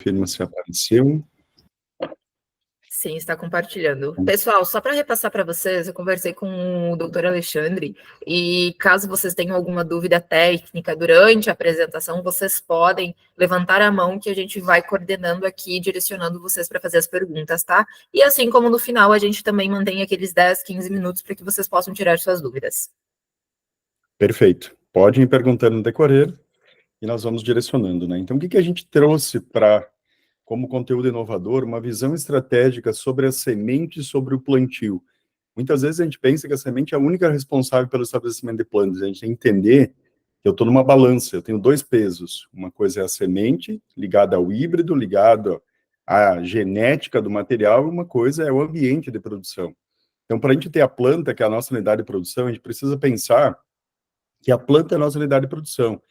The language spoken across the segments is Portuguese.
Confirma se apareceu. Sim, está compartilhando. Pessoal, só para repassar para vocês, eu conversei com o doutor Alexandre, e caso vocês tenham alguma dúvida técnica durante a apresentação, vocês podem levantar a mão que a gente vai coordenando aqui, direcionando vocês para fazer as perguntas, tá? E assim como no final, a gente também mantém aqueles 10, 15 minutos para que vocês possam tirar suas dúvidas. Perfeito. Pode ir perguntando no decorrer e nós vamos direcionando, né? Então, o que a gente trouxe como conteúdo inovador, uma visão estratégica sobre a semente e sobre o plantio. Muitas vezes a gente pensa que a semente é a única responsável pelo estabelecimento de plantas. A gente tem que entender que eu estou numa balança, eu tenho dois pesos. Uma coisa é a semente, ligada ao híbrido, ligada à genética do material, e uma coisa é o ambiente de produção. Então, para a gente ter a planta, que é a nossa unidade de produção, a gente precisa pensar que a planta é a nossa unidade de produção.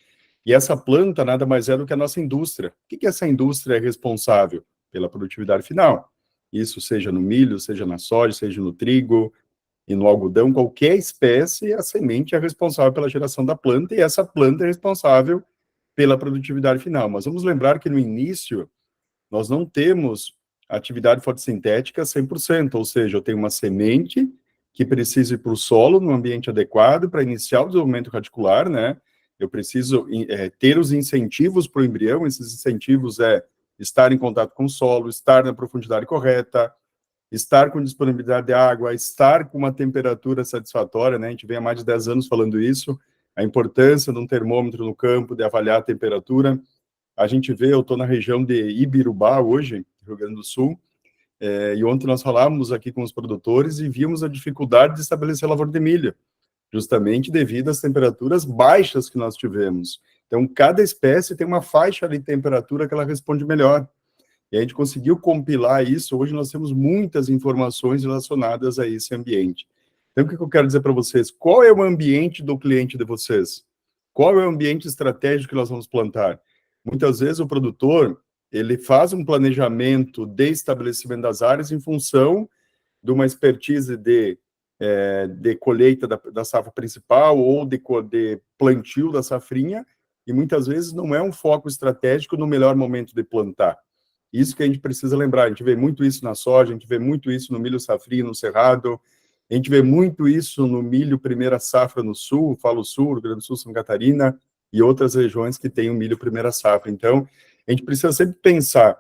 E essa planta nada mais é do que a nossa indústria. O que essa indústria é responsável? Pela produtividade final. Isso seja no milho, seja na soja, seja no trigo e no algodão, qualquer espécie, a semente é responsável pela geração da planta e essa planta é responsável pela produtividade final. Mas vamos lembrar que no início nós não temos atividade fotossintética 100%, ou seja, eu tenho uma semente que precisa ir para o solo no ambiente adequado para iniciar o desenvolvimento radicular, né? Eu preciso ter os incentivos para o embrião, esses incentivos estar em contato com o solo, estar na profundidade correta, estar com disponibilidade de água, estar com uma temperatura satisfatória, né? A gente vem há mais de 10 anos falando isso, a importância de um termômetro no campo, de avaliar a temperatura. A gente vê, eu estou na região de Ibirubá hoje, Rio Grande do Sul, e ontem nós falávamos aqui com os produtores e vimos a dificuldade de estabelecer a lavoura de milho, justamente devido às temperaturas baixas que nós tivemos. Então, cada espécie tem uma faixa de temperatura que ela responde melhor. E a gente conseguiu compilar isso, hoje nós temos muitas informações relacionadas a esse ambiente. Então, o que eu quero dizer para vocês? Qual é o ambiente do cliente de vocês? Qual é o ambiente estratégico que nós vamos plantar? Muitas vezes o produtor, ele faz um planejamento de estabelecimento das áreas em função de uma expertise de colheita da safra principal ou de plantio da safrinha, e muitas vezes não é um foco estratégico no melhor momento de plantar. Isso que a gente precisa lembrar, a gente vê muito isso na soja, a gente vê muito isso no milho safrinha, no cerrado, a gente vê muito isso no milho primeira safra no sul, falo sul, Rio Grande do Sul, Santa Catarina, e outras regiões que têm o milho primeira safra. Então, a gente precisa sempre pensar,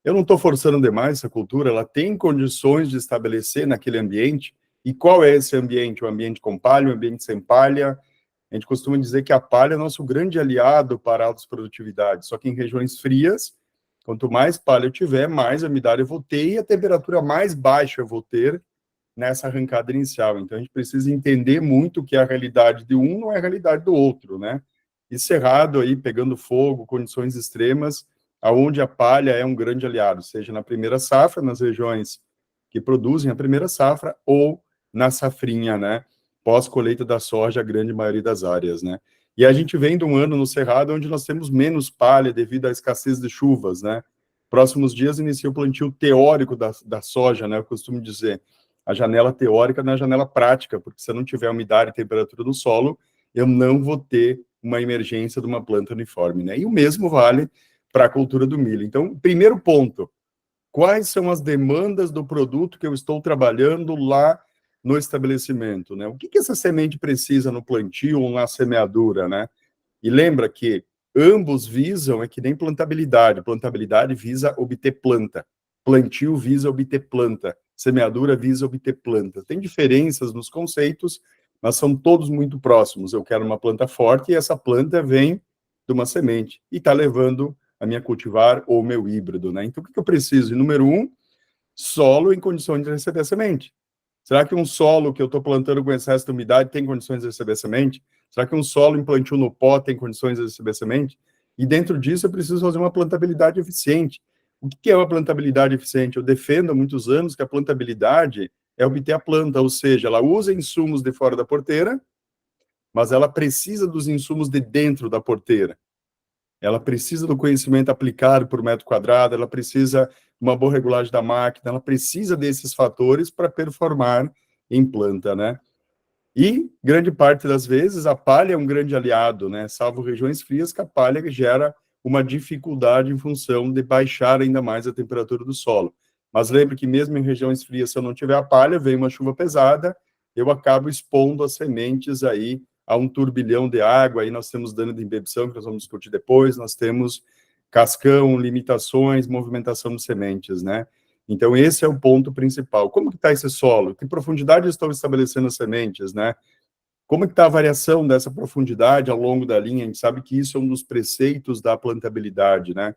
eu não estou forçando demais essa cultura, ela tem condições de estabelecer naquele ambiente, e qual é esse ambiente? O ambiente com palha, o ambiente sem palha? A gente costuma dizer que a palha é nosso grande aliado para a alta produtividade, só que em regiões frias, quanto mais palha eu tiver, mais umidade eu vou ter, e a temperatura mais baixa eu vou ter nessa arrancada inicial. Então, a gente precisa entender muito que a realidade de um não é a realidade do outro, né? E cerrado aí, pegando fogo, condições extremas, aonde a palha é um grande aliado, seja na primeira safra, nas regiões que produzem a primeira safra, ou na safrinha, né? Pós-colheita da soja, a grande maioria das áreas, né? E a gente vem de um ano no Cerrado onde nós temos menos palha devido à escassez de chuvas, né? Próximos dias inicia o plantio teórico da soja, né? Eu costumo dizer, a janela teórica na janela prática, porque se eu não tiver umidade e temperatura no solo, eu não vou ter uma emergência de uma planta uniforme, né? E o mesmo vale para a cultura do milho. Então, primeiro ponto, quais são as demandas do produto que eu estou trabalhando lá no estabelecimento, né? O que essa semente precisa no plantio ou na semeadura, né? E lembra que ambos visam, é que nem plantabilidade visa obter planta, plantio visa obter planta, semeadura visa obter planta. Tem diferenças nos conceitos, mas são todos muito próximos. Eu quero uma planta forte e essa planta vem de uma semente e está levando a minha cultivar ou meu híbrido, né? Então, o que eu preciso? Número um, solo em condições de receber a semente. Será que um solo que eu estou plantando com excesso de umidade tem condições de receber semente? Será que um solo em plantio no pó tem condições de receber semente? E dentro disso eu preciso fazer uma plantabilidade eficiente. O que é uma plantabilidade eficiente? Eu defendo há muitos anos que a plantabilidade é obter a planta, ou seja, ela usa insumos de fora da porteira, mas ela precisa dos insumos de dentro da porteira. Ela precisa do conhecimento aplicado por metro quadrado, ela precisa de uma boa regulagem da máquina, ela precisa desses fatores para performar em planta, né? E, grande parte das vezes, a palha é um grande aliado, né? Salvo regiões frias, que a palha gera uma dificuldade em função de baixar ainda mais a temperatura do solo. Mas lembre que mesmo em regiões frias, se eu não tiver a palha, vem uma chuva pesada, eu acabo expondo as sementes aí a um turbilhão de água, aí nós temos dano de imbibição, que nós vamos discutir depois, nós temos cascão, limitações, movimentação de sementes, né? Então, esse é o ponto principal. Como que está esse solo? Que profundidade estão estabelecendo as sementes, né? Como que está a variação dessa profundidade ao longo da linha? A gente sabe que isso é um dos preceitos da plantabilidade, né?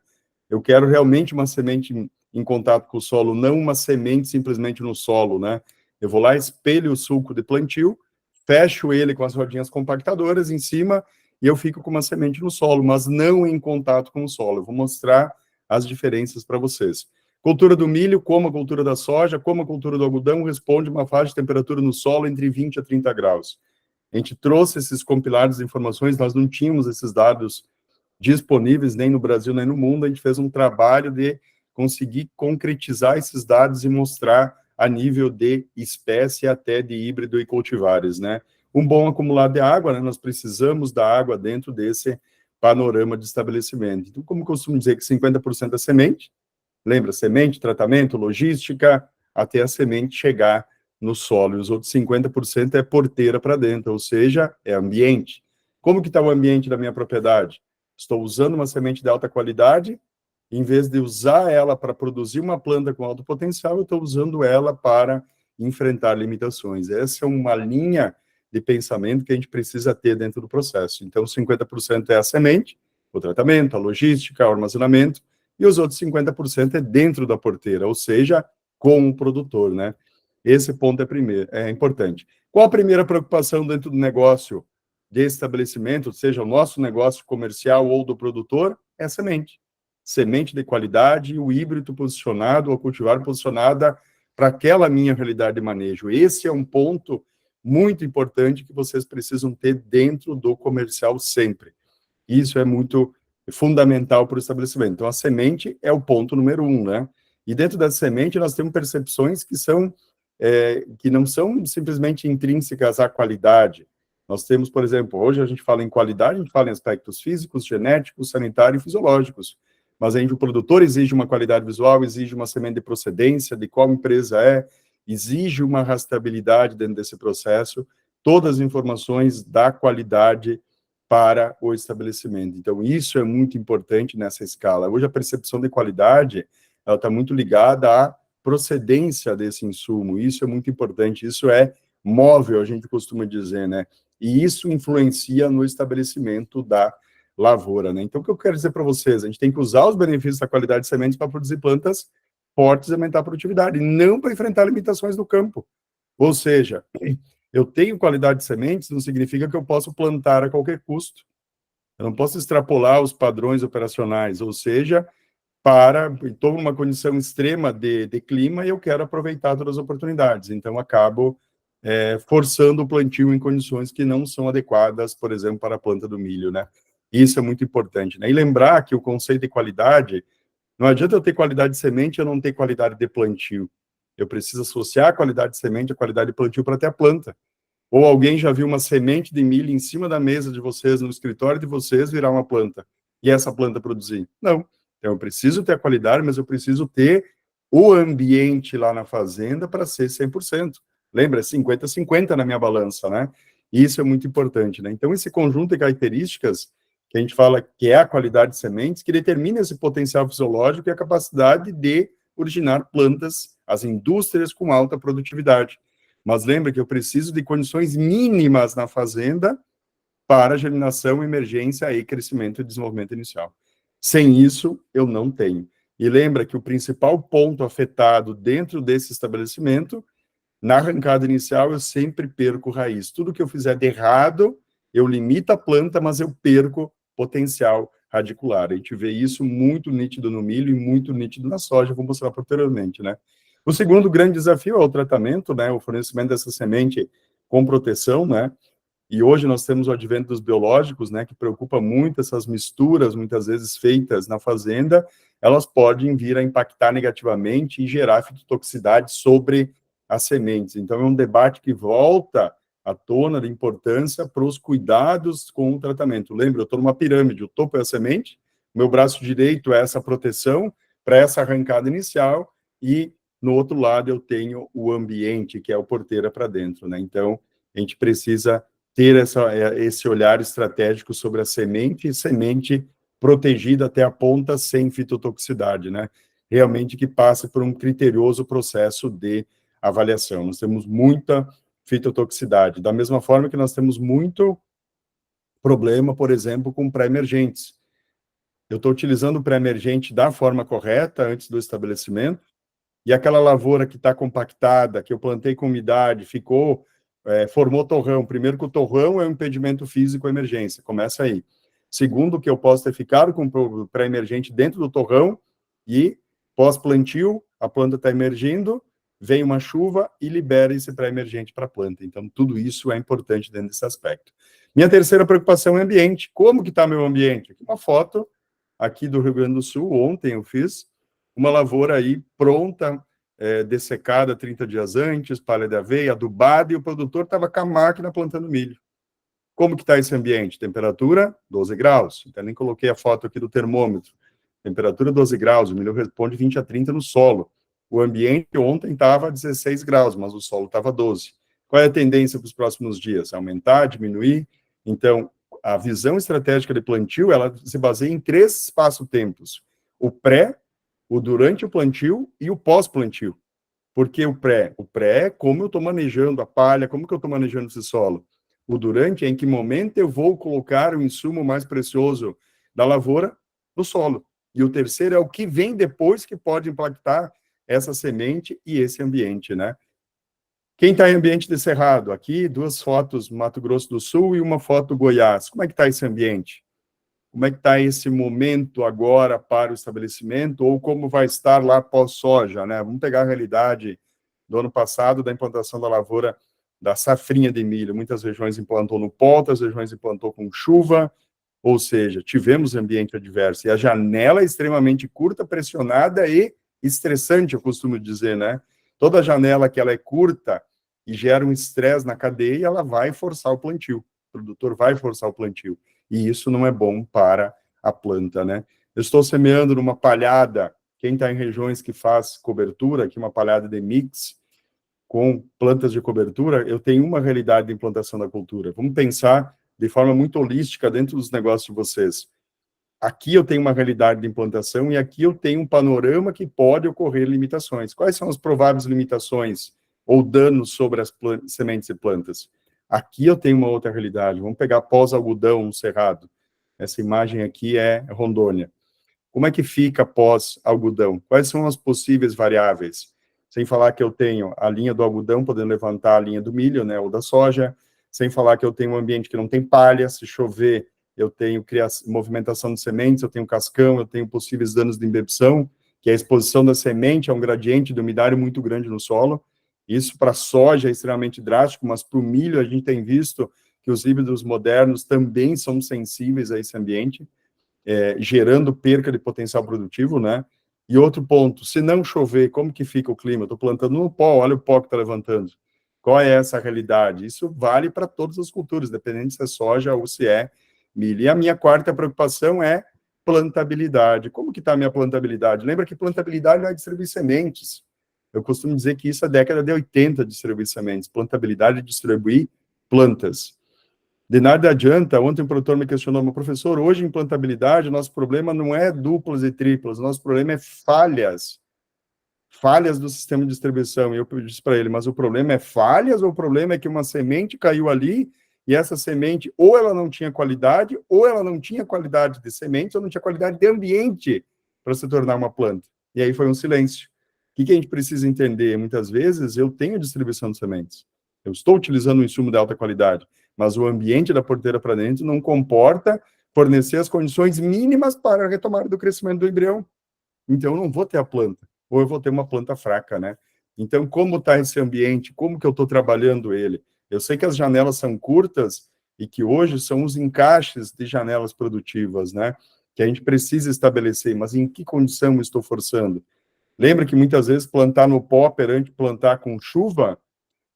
Eu quero realmente uma semente em contato com o solo, não uma semente simplesmente no solo, né? Eu vou lá, espelho o sulco de plantio, fecho ele com as rodinhas compactadoras em cima e eu fico com uma semente no solo, mas não em contato com o solo. Eu vou mostrar as diferenças para vocês. Cultura do milho, como a cultura da soja, como a cultura do algodão, responde uma faixa de temperatura no solo entre 20 a 30 graus. A gente trouxe esses compilados de informações, nós não tínhamos esses dados disponíveis nem no Brasil nem no mundo, a gente fez um trabalho de conseguir concretizar esses dados e mostrar a nível de espécie até de híbrido e cultivares, né? Um bom acumulado de água, né? Nós precisamos da água dentro desse panorama de estabelecimento. Então, como costumo dizer que 50% é semente, lembra, semente, tratamento, logística, até a semente chegar no solo, e os outros 50% é porteira para dentro, ou seja, é ambiente. Como que está o ambiente da minha propriedade? Estou usando uma semente de alta qualidade, em vez de usar ela para produzir uma planta com alto potencial, eu estou usando ela para enfrentar limitações. Essa é uma linha de pensamento que a gente precisa ter dentro do processo. Então, 50% é a semente, o tratamento, a logística, o armazenamento, e os outros 50% é dentro da porteira, ou seja, com o produtor, né? Esse ponto é importante. Qual a primeira preocupação dentro do negócio de estabelecimento, seja o nosso negócio comercial ou do produtor? É a semente. Semente de qualidade e o híbrido posicionado, ou cultivar posicionada para aquela minha realidade de manejo. Esse é um ponto muito importante que vocês precisam ter dentro do comercial sempre. Isso é muito fundamental para o estabelecimento. Então, a semente é o ponto número 1, né? E dentro da semente, nós temos percepções que não são simplesmente intrínsecas à qualidade. Nós temos, por exemplo, hoje a gente fala em qualidade, a gente fala em aspectos físicos, genéticos, sanitários e fisiológicos. Mas aí o produtor exige uma qualidade visual, exige uma semente de procedência, de qual empresa é, exige uma rastreabilidade dentro desse processo, todas as informações da qualidade para o estabelecimento. Então, isso é muito importante nessa escala. Hoje, a percepção de qualidade, ela está muito ligada à procedência desse insumo. Isso é muito importante. Isso é móvel, a gente costuma dizer, né? E isso influencia no estabelecimento da lavoura, né? Então, o que eu quero dizer para vocês? A gente tem que usar os benefícios da qualidade de sementes para produzir plantas fortes e aumentar a produtividade, não para enfrentar limitações do campo. Ou seja, eu tenho qualidade de sementes, não significa que eu posso plantar a qualquer custo. Eu não posso extrapolar os padrões operacionais, ou seja, estou numa condição extrema de clima e eu quero aproveitar todas as oportunidades. Então, acabo forçando o plantio em condições que não são adequadas, por exemplo, para a planta do milho, né? Isso é muito importante, né? E lembrar que o conceito de qualidade, não adianta eu ter qualidade de semente e eu não ter qualidade de plantio. Eu preciso associar a qualidade de semente à qualidade de plantio para ter a planta. Ou alguém já viu uma semente de milho em cima da mesa de vocês, no escritório de vocês, virar uma planta, e essa planta produzir? Não. Então, eu preciso ter a qualidade, mas eu preciso ter o ambiente lá na fazenda para ser 100%. Lembra? 50-50 na minha balança, né? Isso é muito importante, né? Então, esse conjunto de características que a gente fala que é a qualidade de sementes, que determina esse potencial fisiológico e a capacidade de originar plantas, as indústrias com alta produtividade. Mas lembra que eu preciso de condições mínimas na fazenda para germinação, emergência e crescimento e desenvolvimento inicial. Sem isso, eu não tenho. E lembra que o principal ponto afetado dentro desse estabelecimento, na arrancada inicial, eu sempre perco raiz. Tudo que eu fizer de errado, eu limito a planta, mas eu perco potencial radicular. A gente vê isso muito nítido no milho e muito nítido na soja, vou mostrar posteriormente, né? O segundo grande desafio é o tratamento, né? O fornecimento dessa semente com proteção, né? E hoje nós temos o advento dos biológicos, né, que preocupa muito essas misturas, muitas vezes feitas na fazenda, elas podem vir a impactar negativamente e gerar fitotoxicidade sobre as sementes. Então, é um debate que volta à tona da importância para os cuidados com o tratamento. Lembra, eu estou numa pirâmide, o topo é a semente, meu braço direito é essa proteção para essa arrancada inicial, e no outro lado eu tenho o ambiente, que é o porteira para dentro, né? Então, a gente precisa ter esse olhar estratégico sobre a semente, e semente protegida até a ponta sem fitotoxicidade, né? Realmente que passe por um criterioso processo de avaliação. Nós temos muita fitotoxicidade, da mesma forma que nós temos muito problema, por exemplo, com pré-emergentes. Eu estou utilizando o pré-emergente da forma correta, antes do estabelecimento, e aquela lavoura que está compactada, que eu plantei com umidade, formou torrão. Primeiro que o torrão é um impedimento físico à emergência, começa aí. Segundo, que eu posso ter ficado com o pré-emergente dentro do torrão, e pós-plantio, a planta está emergindo, vem uma chuva e libera esse pré-emergente para a planta. Então, tudo isso é importante dentro desse aspecto. Minha terceira preocupação é ambiente. Como que está meu ambiente? Aqui uma foto aqui do Rio Grande do Sul, ontem eu fiz uma lavoura aí pronta, dessecada 30 dias antes, palha de aveia, adubada, e o produtor estava com a máquina plantando milho. Como que está esse ambiente? Temperatura, 12 graus. Então, nem coloquei a foto aqui do termômetro. Temperatura 12 graus, o milho responde 20 a 30 no solo. O ambiente ontem estava 16 graus, mas o solo estava 12. Qual é a tendência para os próximos dias? Aumentar, diminuir? Então, a visão estratégica de plantio, ela se baseia em 3 espaço-tempos. O pré, o durante o plantio e o pós-plantio. Por que o pré? O pré é como eu estou manejando a palha, como que eu estou manejando esse solo. O durante é em que momento eu vou colocar o insumo mais precioso da lavoura no solo. E o terceiro é o que vem depois, que pode impactar essa semente e esse ambiente, né? Quem está em ambiente de cerrado? Aqui, 2 fotos Mato Grosso do Sul e uma foto Goiás. Como é que está esse ambiente? Como é que está esse momento agora para o estabelecimento, ou como vai estar lá pós-soja, né? Vamos pegar a realidade do ano passado, da implantação da lavoura da safrinha de milho. Muitas regiões implantou no pó, outras regiões implantou com chuva, ou seja, tivemos ambiente adverso. E a janela é extremamente curta, pressionada e estressante, eu costumo dizer, né? Toda janela que ela é curta e gera um estresse na cadeia, ela vai forçar o plantio. O produtor vai forçar o plantio. E isso não é bom para a planta, né? Eu estou semeando numa palhada, quem está em regiões que faz cobertura, aqui uma palhada de mix, com plantas de cobertura, eu tenho uma realidade de implantação da cultura. Vamos pensar de forma muito holística dentro dos negócios de vocês. Aqui eu tenho uma realidade de implantação e aqui eu tenho um panorama que pode ocorrer limitações. Quais são as prováveis limitações ou danos sobre as sementes e plantas? Aqui eu tenho uma outra realidade. Vamos pegar pós-algodão no cerrado. Essa imagem aqui é Rondônia. Como é que fica pós-algodão? Quais são as possíveis variáveis? Sem falar que eu tenho a linha do algodão podendo levantar a linha do milho, né, ou da soja. Sem falar que eu tenho um ambiente que não tem palha. Se chover, eu tenho movimentação de sementes, eu tenho cascão, eu tenho possíveis danos de embebção, que a exposição da semente a um gradiente de umidade muito grande no solo. Isso para a soja é extremamente drástico, mas para o milho a gente tem visto que os híbridos modernos também são sensíveis a esse ambiente, gerando perca de potencial produtivo, né? E outro ponto, se não chover, como que fica o clima? Estou plantando no pó, olha o pó que está levantando. Qual é essa realidade? Isso vale para todas as culturas, dependendo se é soja ou se é milho. E a minha quarta preocupação é plantabilidade. Como que está a minha plantabilidade? Lembra que plantabilidade não é distribuir sementes. Eu costumo dizer que isso é década de 80, distribuir sementes. Plantabilidade é distribuir plantas. De nada adianta, ontem um produtor me questionou, meu professor, hoje em plantabilidade, nosso problema não é duplas e triplas, nosso problema é falhas do sistema de distribuição. E eu disse para ele, mas o problema é falhas ou o problema é que uma semente caiu ali e essa semente ou ela não tinha qualidade, ou ela não tinha qualidade de semente, ou não tinha qualidade de ambiente para se tornar uma planta. E aí foi um silêncio. O que a gente precisa entender? Muitas vezes eu tenho distribuição de sementes, eu estou utilizando um insumo de alta qualidade, mas o ambiente da porteira para dentro não comporta fornecer as condições mínimas para a retomada do crescimento do embrião. Então, eu não vou ter a planta, ou eu vou ter uma planta fraca, né? Então, como está esse ambiente? Como que eu estou trabalhando ele? Eu sei que as janelas são curtas e que hoje são os encaixes de janelas produtivas, né? Que a gente precisa estabelecer, mas em que condição eu estou forçando? Lembra que muitas vezes plantar no pó perante plantar com chuva,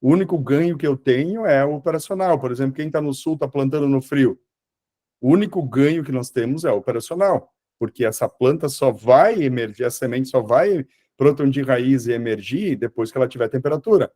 o único ganho que eu tenho é o operacional. Por exemplo, quem está no sul está plantando no frio. O único ganho que nós temos é o operacional. porque essa planta só vai emergir, a semente só vai brotar de raiz e emergir depois que ela tiver temperatura,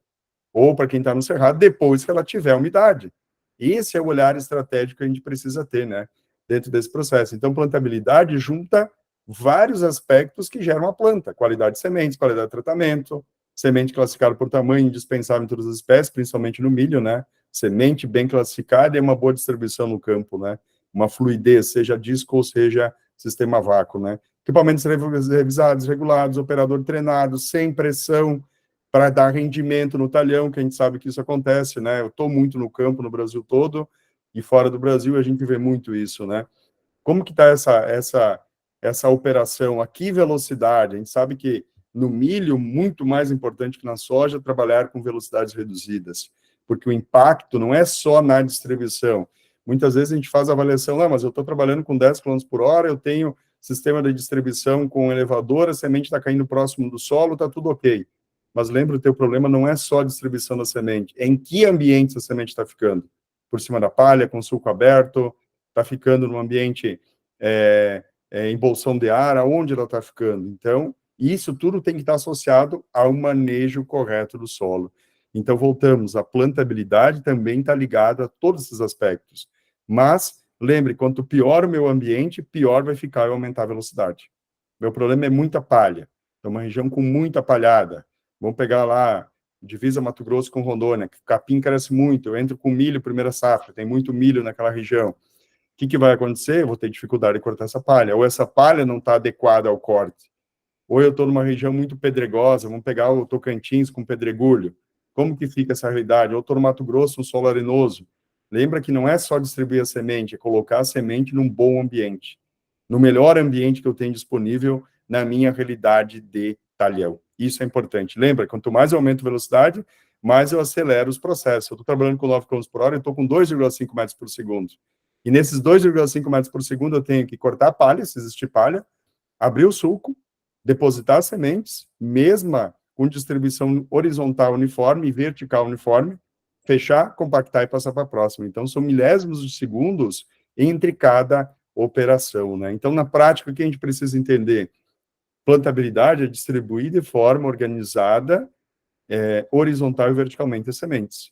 ou para quem está no cerrado, depois que ela tiver umidade. Esse é o olhar estratégico que a gente precisa ter, né, dentro desse processo. Então, plantabilidade junta vários aspectos que geram a planta: qualidade de sementes, qualidade de tratamento, semente classificada por tamanho, indispensável em todas as espécies, principalmente no milho, né, semente bem classificada e uma boa distribuição no campo, né, uma fluidez, seja disco ou seja sistema vácuo, né, equipamentos revisados, regulados, operador treinado, sem pressão, para dar rendimento no talhão, que a gente sabe que isso acontece, né? Eu estou muito no campo, no Brasil todo, e fora do Brasil a gente vê muito isso, né? Como que está essa operação? A que velocidade? A gente sabe que no milho, muito mais importante que na soja, trabalhar com velocidades reduzidas, porque o impacto não é só na distribuição. Muitas vezes a gente faz a avaliação, mas eu estou trabalhando com 10 km por hora, eu tenho sistema de distribuição com elevador, a semente está caindo próximo do solo, está tudo ok. Mas lembra, o teu problema não é só a distribuição da semente, é em que ambiente a semente está ficando. Por cima da palha, com sulco aberto, está ficando num ambiente em bolsão de ar, aonde ela está ficando. Então, isso tudo tem que estar associado ao manejo correto do solo. Então, voltamos, a plantabilidade também está ligada a todos esses aspectos. Mas, lembre, quanto pior o meu ambiente, pior vai ficar eu aumentar a velocidade. Meu problema é muita palha. É uma região com muita palhada. Vamos pegar lá, divisa Mato Grosso com Rondônia, que o capim cresce muito, eu entro com milho, primeira safra, tem muito milho naquela região. O que vai acontecer? Eu vou ter dificuldade de cortar essa palha. Ou essa palha não está adequada ao corte. Ou eu estou numa região muito pedregosa, vamos pegar o Tocantins com pedregulho. Como que fica essa realidade? Ou estou no Mato Grosso, um solo arenoso. Lembra que não é só distribuir a semente, é colocar a semente num bom ambiente. No melhor ambiente que eu tenho disponível na minha realidade de talhão. Isso é importante. Lembra, quanto mais eu aumento a velocidade, mais eu acelero os processos. Eu estou trabalhando com 9 km por hora, eu estou com 2,5 metros por segundo. E nesses 2,5 metros por segundo, eu tenho que cortar a palha, se existir palha, abrir o sulco, depositar as sementes, mesma com distribuição horizontal uniforme e vertical uniforme, fechar, compactar e passar para a próxima. Então, são milésimos de segundos entre cada operação, né? Então, na prática, o que a gente precisa entender? Plantabilidade é distribuir de forma organizada, horizontal e verticalmente as sementes.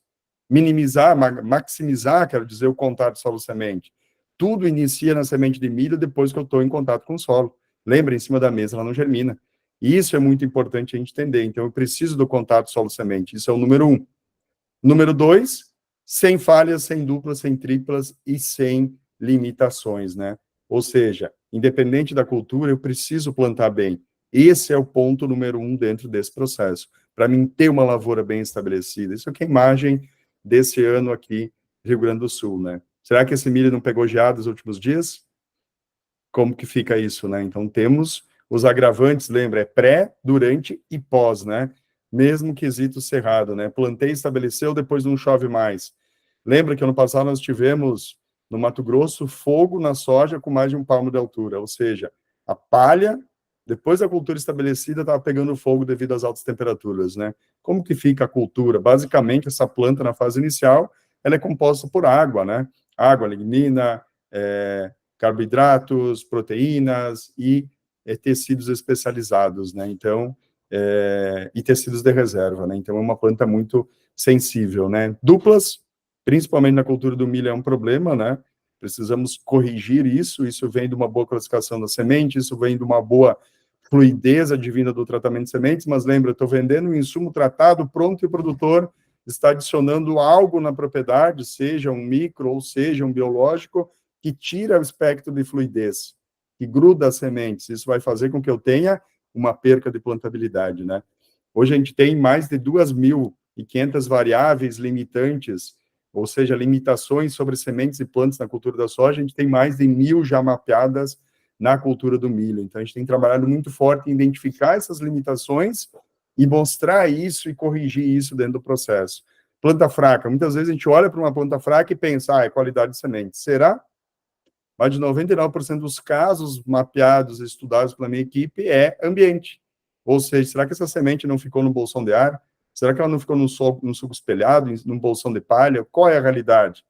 Minimizar, maximizar, quero dizer, o contato solo-semente. Tudo inicia na semente de milho depois que eu estou em contato com o solo. Lembra, em cima da mesa ela não germina. E isso é muito importante a gente entender. Então, eu preciso do contato solo-semente. Isso é o número 1. Número 2, sem falhas, sem duplas, sem triplas e sem limitações, né? Ou seja, independente da cultura, eu preciso plantar bem. Esse é o ponto número 1 dentro desse processo, para mim ter uma lavoura bem estabelecida. Isso aqui é a imagem desse ano aqui no Rio Grande do Sul, né? Será que esse milho não pegou geada nos últimos dias? Como que fica isso, né? Então, temos os agravantes, lembra, é pré, durante e pós, né? Mesmo quesito cerrado, né? Plantei, estabeleceu, depois não chove mais. Lembra que ano passado nós tivemos, no Mato Grosso, fogo na soja com mais de 1 palmo de altura, ou seja, a palha, depois da cultura estabelecida, estava pegando fogo devido às altas temperaturas, né? Como que fica a cultura? Basicamente, essa planta, na fase inicial, ela é composta por água, né? Água, lignina, carboidratos, proteínas e tecidos especializados, né? Então, e tecidos de reserva, né? Então, é uma planta muito sensível, né? Duplas, principalmente na cultura do milho, é um problema, né? Precisamos corrigir isso. Isso vem de uma boa classificação da semente, isso vem de uma boa fluidez advinda do tratamento de sementes, mas lembra, eu estou vendendo um insumo tratado, pronto, e o produtor está adicionando algo na propriedade, seja um micro ou seja um biológico, que tira o espectro de fluidez, que gruda as sementes. Isso vai fazer com que eu tenha uma perca de plantabilidade, né? Hoje a gente tem mais de 2.500 variáveis limitantes, ou seja, limitações sobre sementes e plantas na cultura da soja. A gente tem mais de 1.000 já mapeadas na cultura do milho. Então, a gente tem trabalhado muito forte em identificar essas limitações e mostrar isso e corrigir isso dentro do processo. Planta fraca. Muitas vezes a gente olha para uma planta fraca e pensa, é qualidade de semente. Será? Mas de 99% dos casos mapeados e estudados pela minha equipe é ambiente. Ou seja, será que essa semente não ficou no bolsão de ar? Será que ela não ficou no suco espelhado, num bolsão de palha? Qual é a realidade?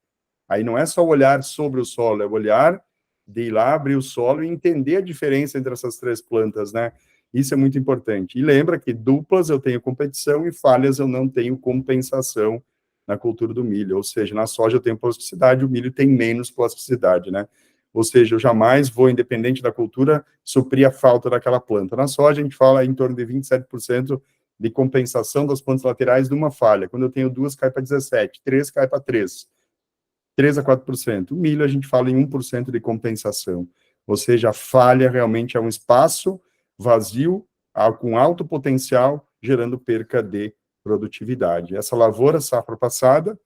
Aí não é só olhar sobre o solo, é olhar de ir lá, abrir o solo e entender a diferença entre essas 3 plantas, né? Isso é muito importante. E lembra que duplas eu tenho competição e falhas eu não tenho compensação na cultura do milho. Ou seja, na soja eu tenho plasticidade, o milho tem menos plasticidade, né? Ou seja, eu jamais vou, independente da cultura, suprir a falta daquela planta. Na soja, a gente fala em torno de 27% de compensação das plantas laterais de uma falha. Quando eu tenho 2, cai para 17, 3 cai para 3 a 4%. O milho, a gente fala em 1% de compensação. Ou seja, a falha realmente é um espaço vazio, com alto potencial, gerando perca de produtividade. Essa lavoura, safra passada,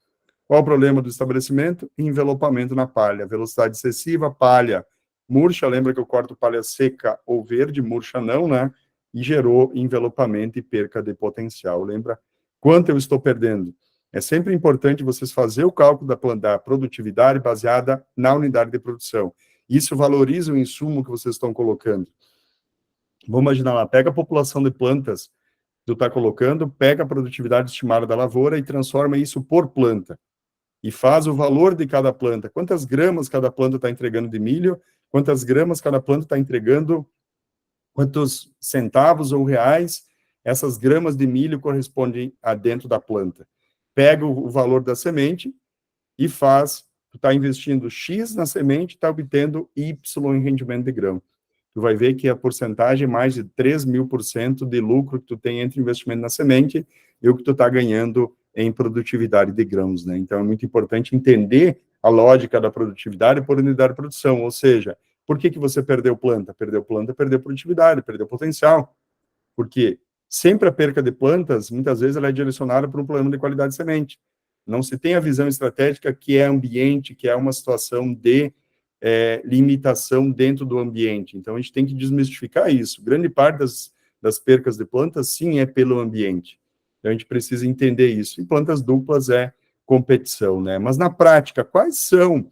qual o problema do estabelecimento? Envelopamento na palha, velocidade excessiva, palha murcha, lembra que eu corto palha seca ou verde, murcha não, né? E gerou envelopamento e perca de potencial. Lembra quanto eu estou perdendo? É sempre importante vocês fazer o cálculo da produtividade baseada na unidade de produção. Isso valoriza o insumo que vocês estão colocando. Vamos imaginar lá, pega a população de plantas que tu está colocando, pega a produtividade estimada da lavoura e transforma isso por planta. E faz o valor de cada planta. Quantas gramas cada planta está entregando de milho, quantas gramas cada planta está entregando, quantos centavos ou reais essas gramas de milho correspondem a dentro da planta. Pega o valor da semente e faz, tu está investindo X na semente, está obtendo Y em rendimento de grão. Tu vai ver que a porcentagem é mais de 3.000% de lucro que tu tem entre o investimento na semente e o que tu está ganhando em produtividade de grãos, né? Então, é muito importante entender a lógica da produtividade por unidade de produção, ou seja, por que você perdeu planta? Perdeu planta, perdeu produtividade, perdeu potencial. Porque sempre a perca de plantas, muitas vezes, ela é direcionada por um problema de qualidade de semente. Não se tem a visão estratégica que é ambiente, que é uma situação de limitação dentro do ambiente. Então, a gente tem que desmistificar isso. Grande parte das percas de plantas, sim, é pelo ambiente. Então, a gente precisa entender isso. E plantas duplas é competição, né? Mas, na prática, quais são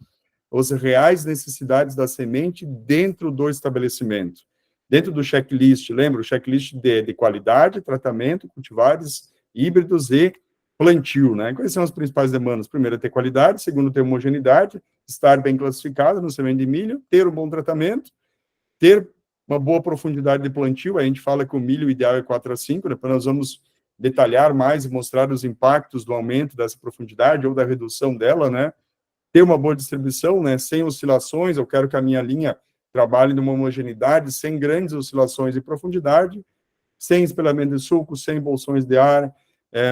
as reais necessidades da semente dentro do estabelecimento? Dentro do checklist, lembra? O checklist de qualidade, tratamento, cultivares, híbridos e plantio, né? Quais são as principais demandas? Primeiro, ter qualidade. Segundo, ter homogeneidade. Estar bem classificado no semente de milho. Ter um bom tratamento. Ter uma boa profundidade de plantio. A gente fala que o milho ideal é 4 a 5. Depois nós vamos detalhar mais e mostrar os impactos do aumento dessa profundidade ou da redução dela, né? Ter uma boa distribuição, né? Sem oscilações. Eu quero que a minha linha trabalhe numa homogeneidade, sem grandes oscilações de profundidade, sem espelhamento de sulco, sem bolsões de ar,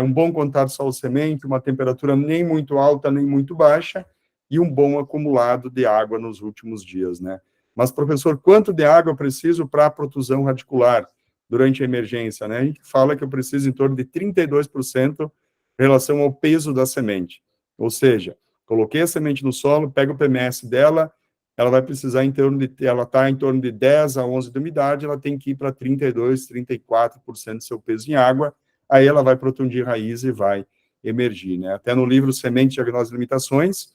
um bom contato solo-semente, uma temperatura nem muito alta, nem muito baixa, e um bom acumulado de água nos últimos dias, né? Mas, professor, quanto de água eu preciso para a protusão radicular durante a emergência, né? A gente fala que eu preciso em torno de 32% em relação ao peso da semente. Ou seja, coloquei a semente no solo, pego o PMS dela, ela vai precisar ela está em torno de 10 a 11 de umidade, ela tem que ir para 32, 34% do seu peso em água, aí ela vai protundir raiz e vai emergir, né? Até no livro Semente, Diagnóstico e Limitações,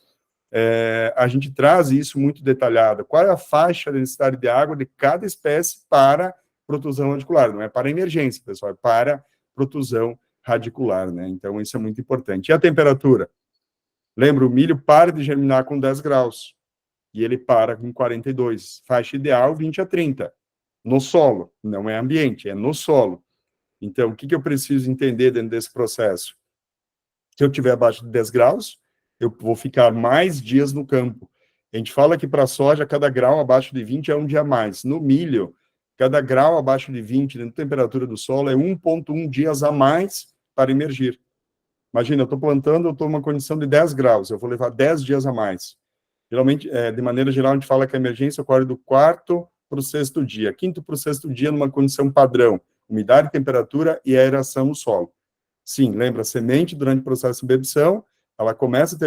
a gente traz isso muito detalhado. Qual é a faixa de necessidade de água de cada espécie para protusão radicular? Não é para emergência, pessoal, é para protusão radicular, né? Então, isso é muito importante. E a temperatura? Lembra, o milho para de germinar com 10 graus e ele para com 42. Faixa ideal, 20 a 30. No solo, não é ambiente, é no solo. Então, o que eu preciso entender dentro desse processo? Se eu tiver abaixo de 10 graus, eu vou ficar mais dias no campo. A gente fala que para a soja, cada grau abaixo de 20 é um dia a mais. No milho, cada grau abaixo de 20, na temperatura do solo, é 1,1 dias a mais para emergir. Imagina, eu estou plantando, eu estou numa condição de 10 graus, eu vou levar 10 dias a mais. Geralmente, de maneira geral, a gente fala que a emergência ocorre do 4º para o 6º dia. 5º para o 6º dia numa condição padrão, umidade, temperatura e aeração no solo. Sim, lembra, a semente, durante o processo de ebulição, ela começa a ter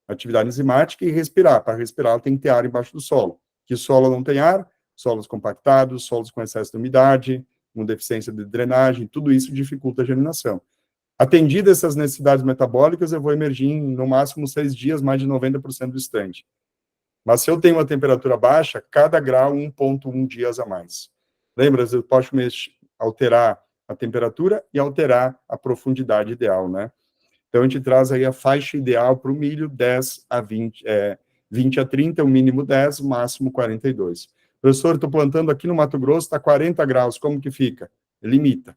atividade enzimática e respirar. Para respirar, ela tem que ter ar embaixo do solo. Que solo não tem ar? Solos compactados, solos com excesso de umidade, com deficiência de drenagem, tudo isso dificulta a germinação. Atendidas essas necessidades metabólicas, eu vou emergir em, no máximo, 6 dias, mais de 90% do estande. Mas se eu tenho uma temperatura baixa, cada grau 1,1 dias a mais. Lembra, eu posso alterar a temperatura e alterar a profundidade ideal, né? Então, a gente traz aí a faixa ideal para o milho, 10 a 20, 20 a 30, o mínimo 10, o máximo 42. Professor, estou plantando aqui no Mato Grosso, está 40 graus, como que fica? Limita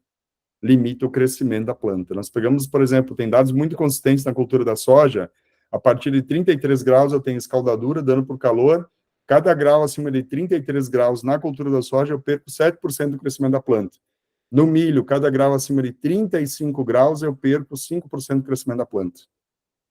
o crescimento da planta. Nós pegamos, por exemplo, tem dados muito consistentes na cultura da soja, a partir de 33 graus eu tenho escaldadura, dano por calor, cada grau acima de 33 graus na cultura da soja eu perco 7% do crescimento da planta. No milho, cada grau acima de 35 graus eu perco 5% do crescimento da planta.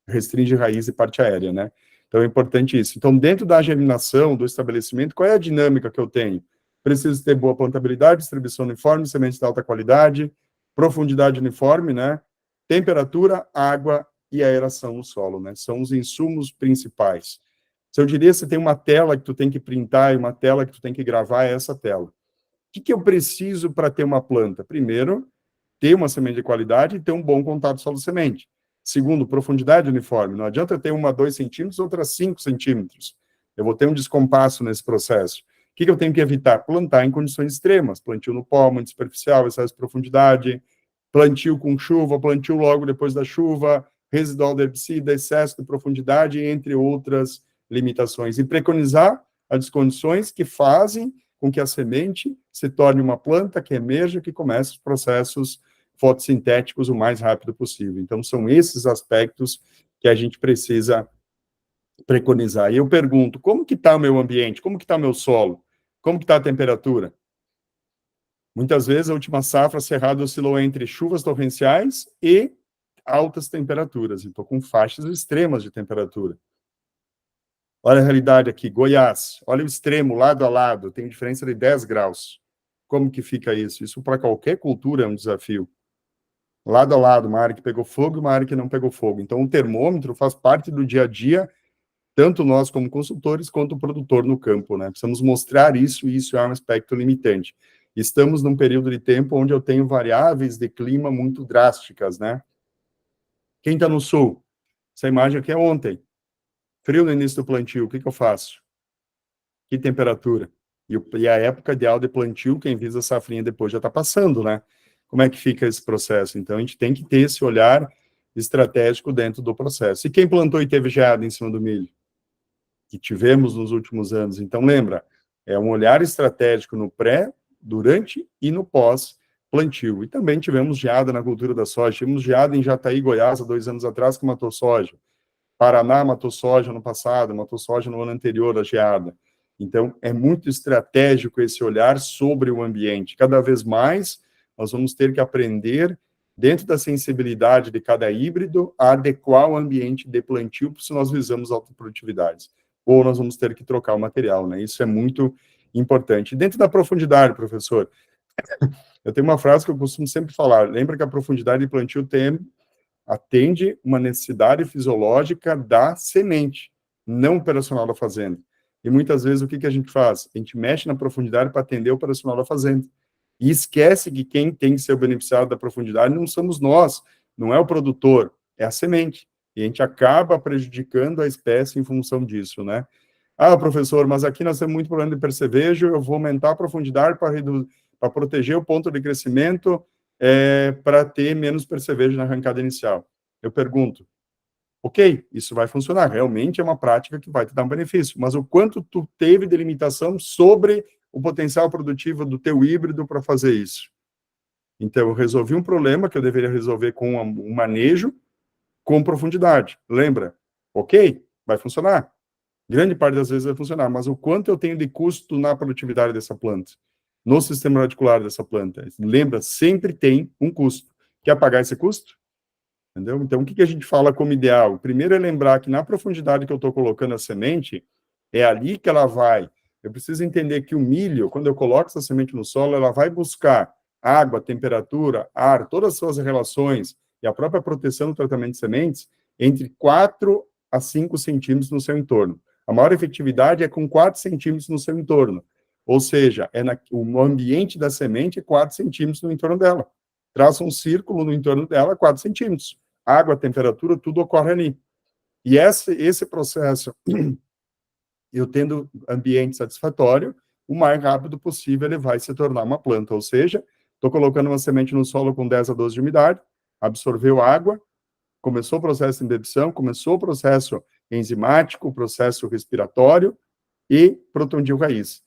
Restringe raiz e parte aérea, né? Então é importante isso. Então, dentro da germinação, do estabelecimento, qual é a dinâmica que eu tenho? Preciso ter boa plantabilidade, distribuição uniforme, sementes de alta qualidade, profundidade uniforme, né? Temperatura, água e aeração no solo, né? São os insumos principais. Se eu diria, você tem uma tela que tu tem que printar e uma tela que tu tem que gravar, é essa tela. O que eu preciso para ter uma planta? Primeiro, ter uma semente de qualidade e ter um bom contato solo-semente. Segundo, profundidade uniforme. Não adianta eu ter uma 2 centímetros, outra 5 centímetros. Eu vou ter um descompasso nesse processo. O que eu tenho que evitar? Plantar em condições extremas. Plantio no pó, muito superficial, excesso de profundidade, plantio com chuva, plantio logo depois da chuva, residual de herbicida, excesso de profundidade, entre outras limitações. E preconizar as condições que fazem com que a semente se torne uma planta que emerja, que comece os processos fotossintéticos o mais rápido possível. Então, são esses aspectos que a gente precisa preconizar. E eu pergunto, como que está o meu ambiente? Como que está o meu solo? Como que está a temperatura? Muitas vezes, a última safra, Cerrado oscilou entre chuvas torrenciais e altas temperaturas. Estou com faixas extremas de temperatura. Olha a realidade aqui, Goiás. Olha o extremo, lado a lado, tem diferença de 10 graus. Como que fica isso? Isso para qualquer cultura é um desafio. Lado a lado, uma área que pegou fogo e uma área que não pegou fogo. Então, o termômetro faz parte do dia a dia, tanto nós como consultores, quanto o produtor no campo, né? Precisamos mostrar isso, e isso é um aspecto limitante. Estamos num período de tempo onde eu tenho variáveis de clima muito drásticas, né? Quem está no sul? Essa imagem aqui é ontem. Frio no início do plantio, o que eu faço? Que temperatura? E a época ideal de plantio, quem visa a safrinha depois já está passando, né? Como é que fica esse processo? Então, a gente tem que ter esse olhar estratégico dentro do processo. E quem plantou e teve geada em cima do milho? Que tivemos nos últimos anos. Então, lembra, é um olhar estratégico no pré, durante e no pós-plantio. E também tivemos geada na cultura da soja. Tivemos geada em Jataí, Goiás, há 2 anos atrás, que matou soja. Paraná matou soja no passado, matou soja no ano anterior à geada. Então, é muito estratégico esse olhar sobre o ambiente. Cada vez mais, nós vamos ter que aprender, dentro da sensibilidade de cada híbrido, a adequar o ambiente de plantio, se nós visamos autoprodutividades. Ou nós vamos ter que trocar o material, né? Isso é muito importante. Dentro da profundidade, professor, eu tenho uma frase que eu costumo sempre falar. Lembra que a profundidade de plantio atende uma necessidade fisiológica da semente, não operacional da fazenda. E muitas vezes o que a gente faz? A gente mexe na profundidade para atender o operacional da fazenda. E esquece que quem tem que ser o beneficiário da profundidade não somos nós, não é o produtor, é a semente. E a gente acaba prejudicando a espécie em função disso, né? Ah, professor, mas aqui nós temos muito problema de percevejo, eu vou aumentar a profundidade para proteger o ponto de crescimento, para ter menos percevejo na arrancada inicial. Eu pergunto, ok, isso vai funcionar, realmente é uma prática que vai te dar um benefício, mas o quanto tu teve de limitação sobre o potencial produtivo do teu híbrido para fazer isso? Então, eu resolvi um problema que eu deveria resolver com um manejo com profundidade. Lembra? Ok, vai funcionar. Grande parte das vezes vai funcionar, mas o quanto eu tenho de custo na produtividade dessa planta? No sistema radicular dessa planta. Lembra, sempre tem um custo. Quer pagar esse custo? Entendeu? Então, o que a gente fala como ideal? Primeiro é lembrar que na profundidade que eu estou colocando a semente, é ali que ela vai. Eu preciso entender que o milho, quando eu coloco essa semente no solo, ela vai buscar água, temperatura, ar, todas as suas relações e a própria proteção do tratamento de sementes entre 4 a 5 centímetros no seu entorno. A maior efetividade é com 4 centímetros no seu entorno. Ou seja, o ambiente da semente é 4 centímetros no entorno dela. Traça um círculo no entorno dela, 4 centímetros. Água, temperatura, tudo ocorre ali. E esse processo, eu tendo ambiente satisfatório, o mais rápido possível ele vai se tornar uma planta. Ou seja, estou colocando uma semente no solo com 10 a 12 de umidade, absorveu água, começou o processo de imbibição, começou o processo enzimático, processo respiratório e protondil raiz.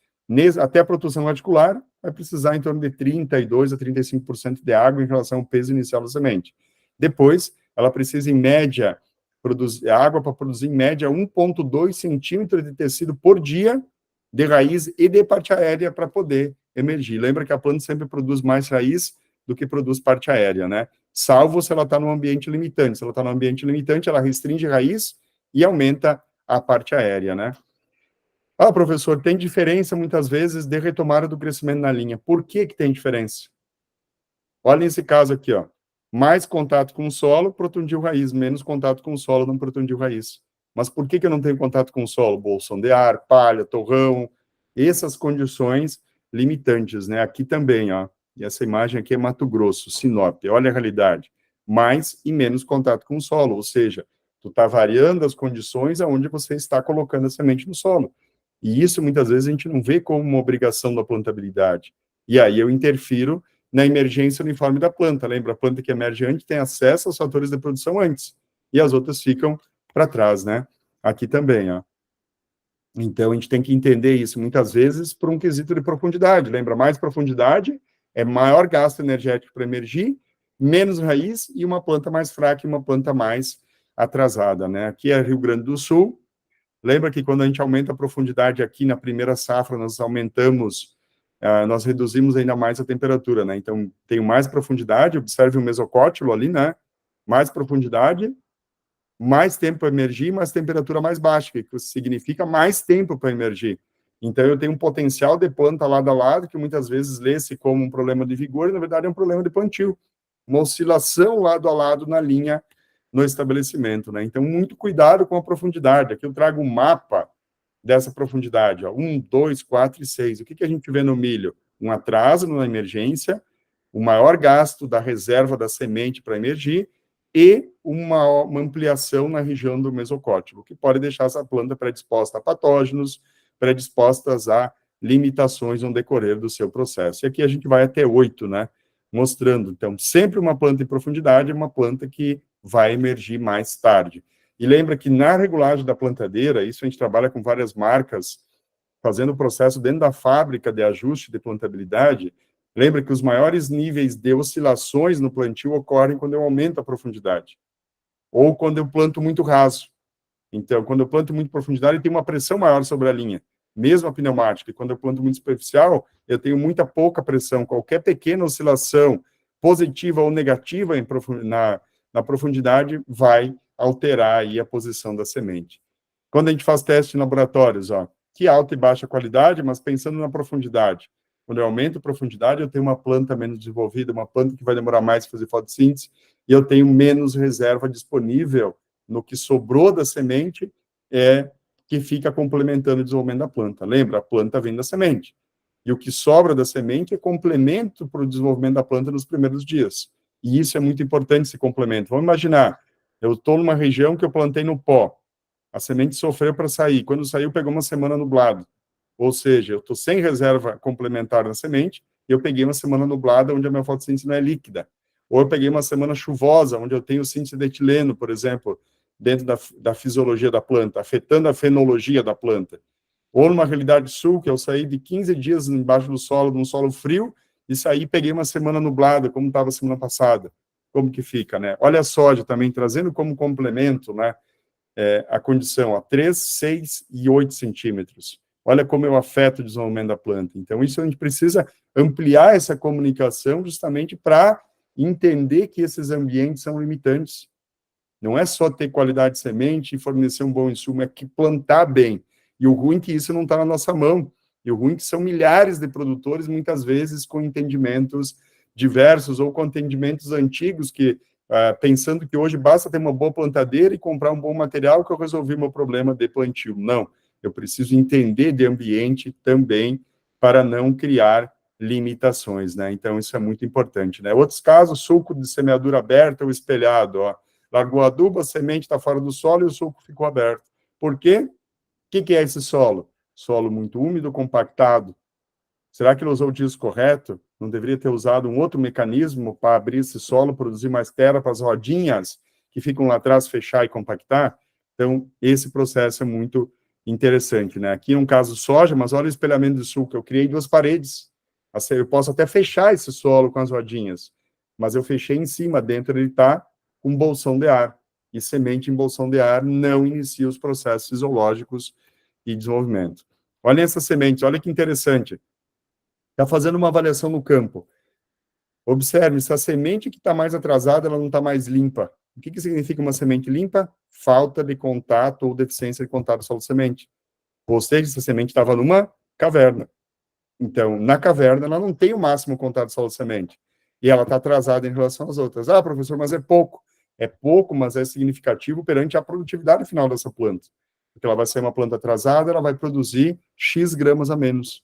Até a produção radicular vai precisar em torno de 32% a 35% de água em relação ao peso inicial da semente. Depois, ela precisa, em média, produzir água para produzir, em média, 1,2 centímetros de tecido por dia de raiz e de parte aérea para poder emergir. Lembra que a planta sempre produz mais raiz do que produz parte aérea, né? Salvo se ela está num ambiente limitante. Se ela está num ambiente limitante, ela restringe raiz e aumenta a parte aérea, né? Ah, professor, tem diferença muitas vezes de retomada do crescimento na linha. Por que que tem diferença? Olha esse caso aqui, ó. Mais contato com o solo, protondil raiz. Menos contato com o solo, não protondil raiz. Mas por que que eu não tenho contato com o solo? Bolsão de ar, palha, torrão, essas condições limitantes, né? Aqui também, ó. E essa imagem aqui é Mato Grosso, Sinop. Olha a realidade. Mais e menos contato com o solo, ou seja, tu está variando as condições aonde você está colocando a semente no solo. E isso, muitas vezes, a gente não vê como uma obrigação da plantabilidade. E aí eu interfiro na emergência uniforme da planta. Lembra, a planta que emerge antes tem acesso aos fatores de produção antes. E as outras ficam para trás, né? Aqui também, ó. Então, a gente tem que entender isso, muitas vezes, por um quesito de profundidade. Lembra, mais profundidade é maior gasto energético para emergir, menos raiz e uma planta mais fraca e uma planta mais atrasada, né? Aqui é Rio Grande do Sul. Lembra que quando a gente aumenta a profundidade aqui na primeira safra, nós reduzimos ainda mais a temperatura, né? Então, tenho mais profundidade, observe o mesocótilo ali, né? Mais profundidade, mais tempo para emergir, mas temperatura mais baixa, que significa mais tempo para emergir. Então, eu tenho um potencial de planta lado a lado, que muitas vezes lê-se como um problema de vigor, e na verdade é um problema de plantio. Uma oscilação lado a lado na linha, no estabelecimento, né? Então, muito cuidado com a profundidade. Aqui eu trago um mapa dessa profundidade, ó, 1, 2, 4 e 6. O que que a gente vê no milho? Um atraso na emergência, o maior gasto da reserva da semente para emergir e uma ampliação na região do mesocótilo, que pode deixar essa planta predisposta a patógenos, predispostas a limitações no decorrer do seu processo. E aqui a gente vai até 8, né? Mostrando, então, sempre uma planta em profundidade é uma planta que vai emergir mais tarde. E lembra que na regulagem da plantadeira, isso a gente trabalha com várias marcas, fazendo o processo dentro da fábrica de ajuste de plantabilidade. Lembra que os maiores níveis de oscilações no plantio ocorrem quando eu aumento a profundidade, ou quando eu planto muito raso. Então, quando eu planto muito profundidade, tem uma pressão maior sobre a linha, mesmo a pneumática. E quando eu planto muito superficial, eu tenho muita pouca pressão. Qualquer pequena oscilação, positiva ou negativa na profundidade, vai alterar aí a posição da semente. Quando a gente faz teste em laboratórios, ó, que alta e baixa qualidade, mas pensando na profundidade. Quando eu aumento a profundidade, eu tenho uma planta menos desenvolvida, uma planta que vai demorar mais para fazer fotossíntese, e eu tenho menos reserva disponível no que sobrou da semente, que fica complementando o desenvolvimento da planta. Lembra, a planta vem da semente. E o que sobra da semente é complemento para o desenvolvimento da planta nos primeiros dias. E isso é muito importante, esse complemento. Vamos imaginar, eu estou numa região que eu plantei no pó, a semente sofreu para sair, quando saiu pegou uma semana nublado, ou seja, eu estou sem reserva complementar na semente, e eu peguei uma semana nublada onde a minha fotossíntese não é líquida, ou eu peguei uma semana chuvosa, onde eu tenho síntese de etileno, por exemplo, dentro da fisiologia da planta, afetando a fenologia da planta, ou numa realidade sul, que eu saí de 15 dias embaixo do solo, num solo frio, e saí e peguei uma semana nublada, como estava a semana passada, como que fica, né? Olha a soja também, trazendo como complemento, né, a condição a 3, 6 e 8 centímetros. Olha como eu afeto o desenvolvimento da planta. Então, isso a gente precisa ampliar essa comunicação justamente para entender que esses ambientes são limitantes. Não é só ter qualidade de semente e fornecer um bom insumo, é que plantar bem. E o ruim é que isso não está na nossa mão. E o ruim é que são milhares de produtores, muitas vezes com entendimentos diversos ou com entendimentos antigos que pensando que hoje basta ter uma boa plantadeira e comprar um bom material que eu resolvi meu problema de plantio. Não, eu preciso entender de ambiente também para não criar limitações, né? Então, isso é muito importante, né? Outros casos, sulco de semeadura aberta ou espelhado, ó. Largou adubo, a semente está fora do solo e o sulco ficou aberto. Por quê? O que é esse solo? Solo muito úmido, compactado. Será que ele usou o disco correto? Não deveria ter usado um outro mecanismo para abrir esse solo, produzir mais terra para as rodinhas que ficam lá atrás fechar e compactar? Então, esse processo é muito interessante, né? Aqui, no caso soja, mas olha o espelhamento do sul, que eu criei 2 paredes. Assim, eu posso até fechar esse solo com as rodinhas, mas eu fechei em cima, dentro ele está com bolsão de ar. E semente em bolsão de ar não inicia os processos fisiológicos e desenvolvimento. Olhem essas sementes, olha que interessante. Está fazendo uma avaliação no campo. Observe, se a semente que está mais atrasada, ela não está mais limpa. O que significa uma semente limpa? Falta de contato ou deficiência de contato solo-semente. Ou seja, essa semente estava numa caverna. Então, na caverna, ela não tem o máximo contato solo-semente. E ela está atrasada em relação às outras. Ah, professor, mas é pouco. É pouco, mas é significativo perante a produtividade final dessa planta. Porque ela vai ser uma planta atrasada, ela vai produzir X gramas a menos.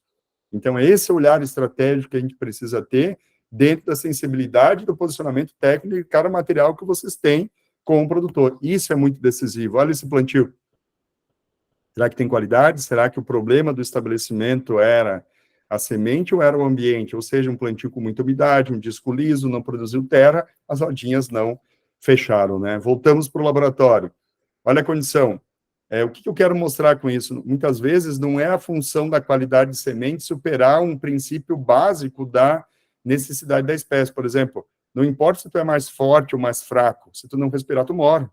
Então, é esse olhar estratégico que a gente precisa ter dentro da sensibilidade do posicionamento técnico de cada material que vocês têm com o produtor. Isso é muito decisivo. Olha esse plantio. Será que tem qualidade? Será que o problema do estabelecimento era a semente ou era o ambiente? Ou seja, um plantio com muita umidade, um disco liso, não produziu terra, as rodinhas não fecharam, né? Voltamos para o laboratório. Olha a condição. O que eu quero mostrar com isso? Muitas vezes não é a função da qualidade de semente superar um princípio básico da necessidade da espécie. Por exemplo, não importa se tu é mais forte ou mais fraco, se tu não respirar, tu morre.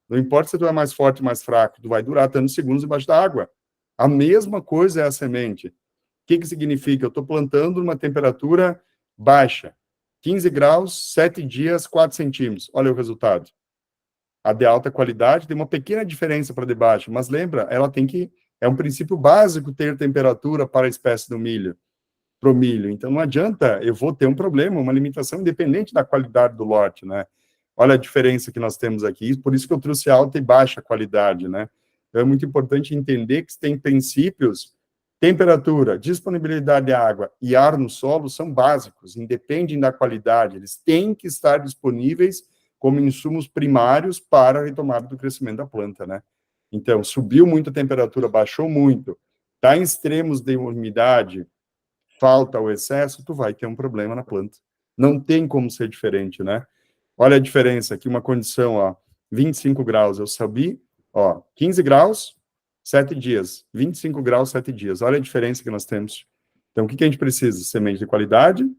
Não importa se tu é mais forte ou mais fraco, tu vai durar tantos segundos embaixo da água. A mesma coisa é a semente. O que significa? Eu estou plantando numa temperatura baixa, 15 graus, 7 dias, 4 centímetros. Olha o resultado. A de alta qualidade tem uma pequena diferença para de baixa, mas lembra, ela tem que, é um princípio básico ter temperatura para a espécie do milho, para o milho. Então não adianta, eu vou ter um problema, uma limitação independente da qualidade do lote, né? Olha a diferença que nós temos aqui, por isso que eu trouxe alta e baixa qualidade, né? Então é muito importante entender que tem princípios, temperatura, disponibilidade de água e ar no solo são básicos, independem da qualidade, eles têm que estar disponíveis como insumos primários para a retomada do crescimento da planta, né? Então, subiu muito a temperatura, baixou muito, está em extremos de umidade, falta o excesso, tu vai ter um problema na planta. Não tem como ser diferente, né? Olha a diferença aqui, uma condição, ó, 25 graus, eu subi, ó, 15 graus, 7 dias, 25 graus, 7 dias. Olha a diferença que nós temos. Então, o que a gente precisa? Semente de qualidade,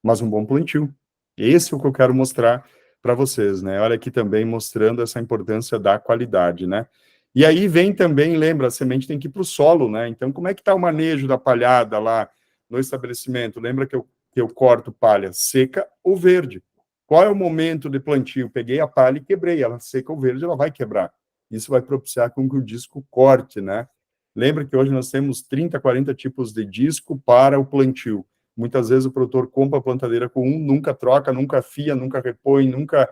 mas um bom plantio. Esse é o que eu quero mostrar para vocês, né? Olha aqui também mostrando essa importância da qualidade, né? E aí vem também, lembra, a semente tem que ir para o solo, né? Então, como é que está o manejo da palhada lá no estabelecimento? Lembra que eu corto palha seca ou verde? Qual é o momento de plantio? Peguei a palha e quebrei, ela seca ou verde, ela vai quebrar. Isso vai propiciar com que o disco corte, né? Lembra que hoje nós temos 30, 40 tipos de disco para o plantio. Muitas vezes o produtor compra a plantadeira com um, nunca troca, nunca afia, nunca repõe, nunca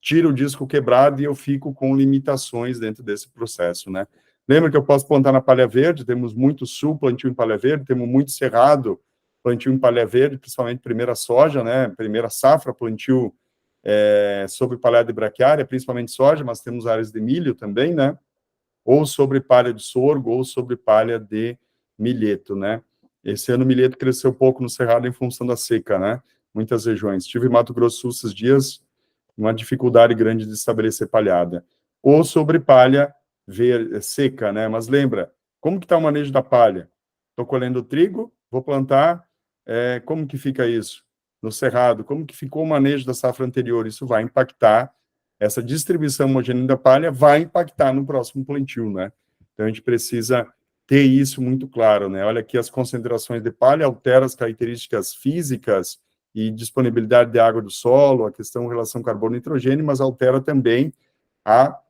tira o disco quebrado e eu fico com limitações dentro desse processo, né? Lembra que eu posso plantar na palha verde, temos muito sul, plantio em palha verde, temos muito cerrado, plantio em palha verde, principalmente primeira soja, né? Primeira safra, plantio sobre palhada de braquiária, principalmente soja, mas temos áreas de milho também, né? Ou sobre palha de sorgo, ou sobre palha de milheto, né? Esse ano o milheto cresceu pouco no Cerrado em função da seca, né? Muitas regiões. Tive em Mato Grosso do Sul esses dias, uma dificuldade grande de estabelecer palhada. Ou sobre palha seca, né? Mas lembra, como que está o manejo da palha? Estou colhendo trigo, vou plantar, como que fica isso? No Cerrado, como que ficou o manejo da safra anterior? Isso vai impactar, essa distribuição homogênea da palha vai impactar no próximo plantio, né? Então, a gente precisa ter isso muito claro, né? Olha aqui as concentrações de palha, altera as características físicas e disponibilidade de água do solo, a questão relação carbono-nitrogênio, mas altera também a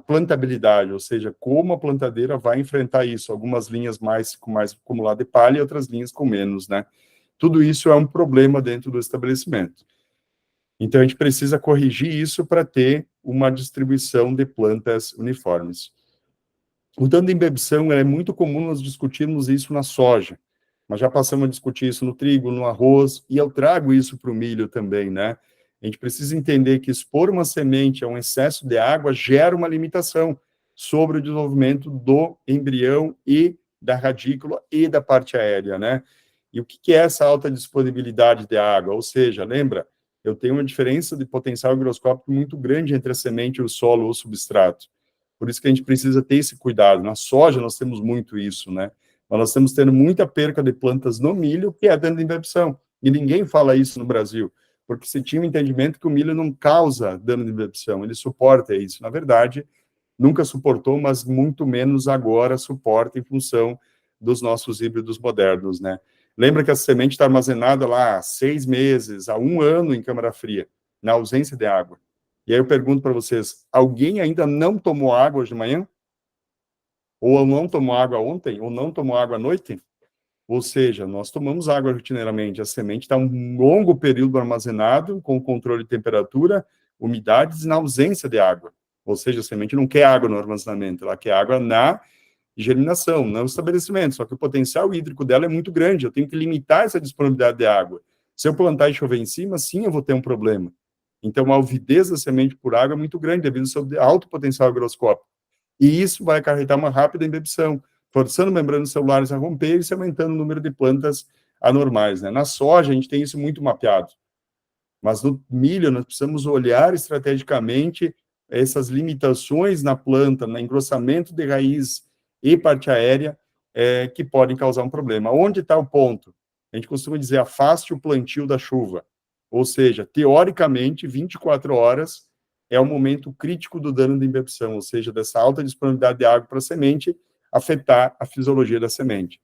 plantabilidade, ou seja, como a plantadeira vai enfrentar isso. Algumas linhas com mais acumulado de palha e outras linhas com menos, né? Tudo isso é um problema dentro do estabelecimento. Então, a gente precisa corrigir isso para ter uma distribuição de plantas uniformes. O dano de imbibição é muito comum nós discutirmos isso na soja, mas já passamos a discutir isso no trigo, no arroz, e eu trago isso para o milho também, né? A gente precisa entender que expor uma semente a um excesso de água gera uma limitação sobre o desenvolvimento do embrião e da radícula e da parte aérea, né? E o que é essa alta disponibilidade de água? Ou seja, lembra, eu tenho uma diferença de potencial higroscópico muito grande entre a semente e o solo ou o substrato. Por isso que a gente precisa ter esse cuidado. Na soja nós temos muito isso, né? Mas nós estamos tendo muita perca de plantas no milho, que é dano de inversão. E ninguém fala isso no Brasil, porque se tinha o entendimento que o milho não causa dano de inversão, ele suporta isso. Na verdade, nunca suportou, mas muito menos agora suporta em função dos nossos híbridos modernos, né? Lembra que a semente está armazenada lá há 6 meses, há 1 ano em câmara fria, na ausência de água. E aí eu pergunto para vocês, alguém ainda não tomou água hoje de manhã? Ou não tomou água ontem? Ou não tomou água à noite? Ou seja, nós tomamos água rotineiramente. A semente está um longo período armazenado, com controle de temperatura, umidades, na ausência de água. Ou seja, a semente não quer água no armazenamento, ela quer água na germinação, não estabelecimento. Só que o potencial hídrico dela é muito grande, eu tenho que limitar essa disponibilidade de água. Se eu plantar e chover em cima, sim, eu vou ter um problema. Então, a alvidez da semente por água é muito grande, devido ao seu alto potencial higroscópico. E isso vai acarretar uma rápida embebição, forçando membranas celulares a romper e se aumentando o número de plantas anormais, né? Na soja, a gente tem isso muito mapeado. Mas no milho, nós precisamos olhar estrategicamente essas limitações na planta, no engrossamento de raiz e parte aérea, que podem causar um problema. Onde está o ponto? A gente costuma dizer, afaste o plantio da chuva. Ou seja, teoricamente, 24 horas é o momento crítico do dano de imbibição, ou seja, dessa alta disponibilidade de água para a semente afetar a fisiologia da semente.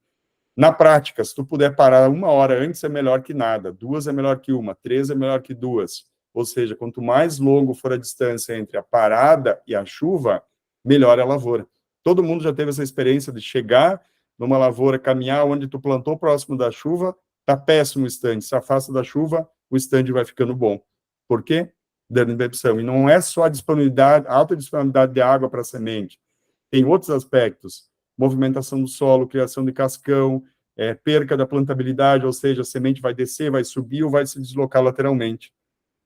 Na prática, se tu puder parar 1 hora antes, é melhor que nada. 2 é melhor que 1, 3 é melhor que 2. Ou seja, quanto mais longo for a distância entre a parada e a chuva, melhor é a lavoura. Todo mundo já teve essa experiência de chegar numa lavoura, caminhar onde tu plantou próximo da chuva, tá péssimo o stand. Se afasta da chuva, o stand vai ficando bom. Por quê? Dando imbibição. E não é só a disponibilidade, a alta disponibilidade de água para a semente. Tem outros aspectos. Movimentação do solo, criação de cascão, perca da plantabilidade, ou seja, a semente vai descer, vai subir ou vai se deslocar lateralmente.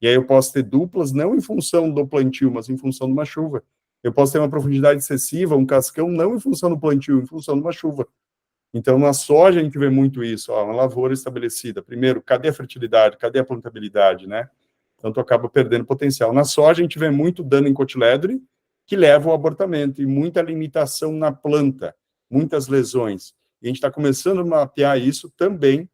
E aí eu posso ter duplas, não em função do plantio, mas em função de uma chuva. Eu posso ter uma profundidade excessiva, um cascão, não em função do plantio, em função de uma chuva. Então, na soja, a gente vê muito isso, uma lavoura estabelecida. Primeiro, cadê a fertilidade, cadê a plantabilidade, né? Então, tu acaba perdendo potencial. Na soja, a gente vê muito dano em cotiledre, que leva ao abortamento, e muita limitação na planta, muitas lesões. E a gente está começando a mapear isso também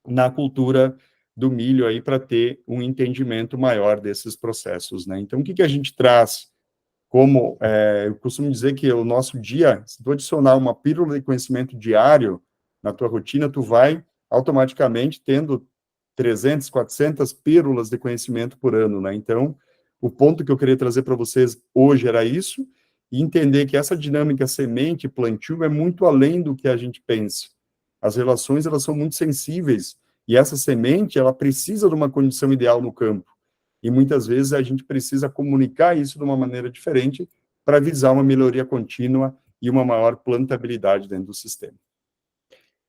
na cultura do milho aí para ter um entendimento maior desses processos, né? Então, o que a gente traz como, eu costumo dizer que o nosso dia, se tu adicionar uma pílula de conhecimento diário na tua rotina, tu vai automaticamente tendo 300, 400 pílulas de conhecimento por ano, né? Então, o ponto que eu queria trazer para vocês hoje era isso, e entender que essa dinâmica semente e plantio é muito além do que a gente pensa. As relações, elas são muito sensíveis, e essa semente, ela precisa de uma condição ideal no campo. E muitas vezes a gente precisa comunicar isso de uma maneira diferente para visar uma melhoria contínua e uma maior plantabilidade dentro do sistema.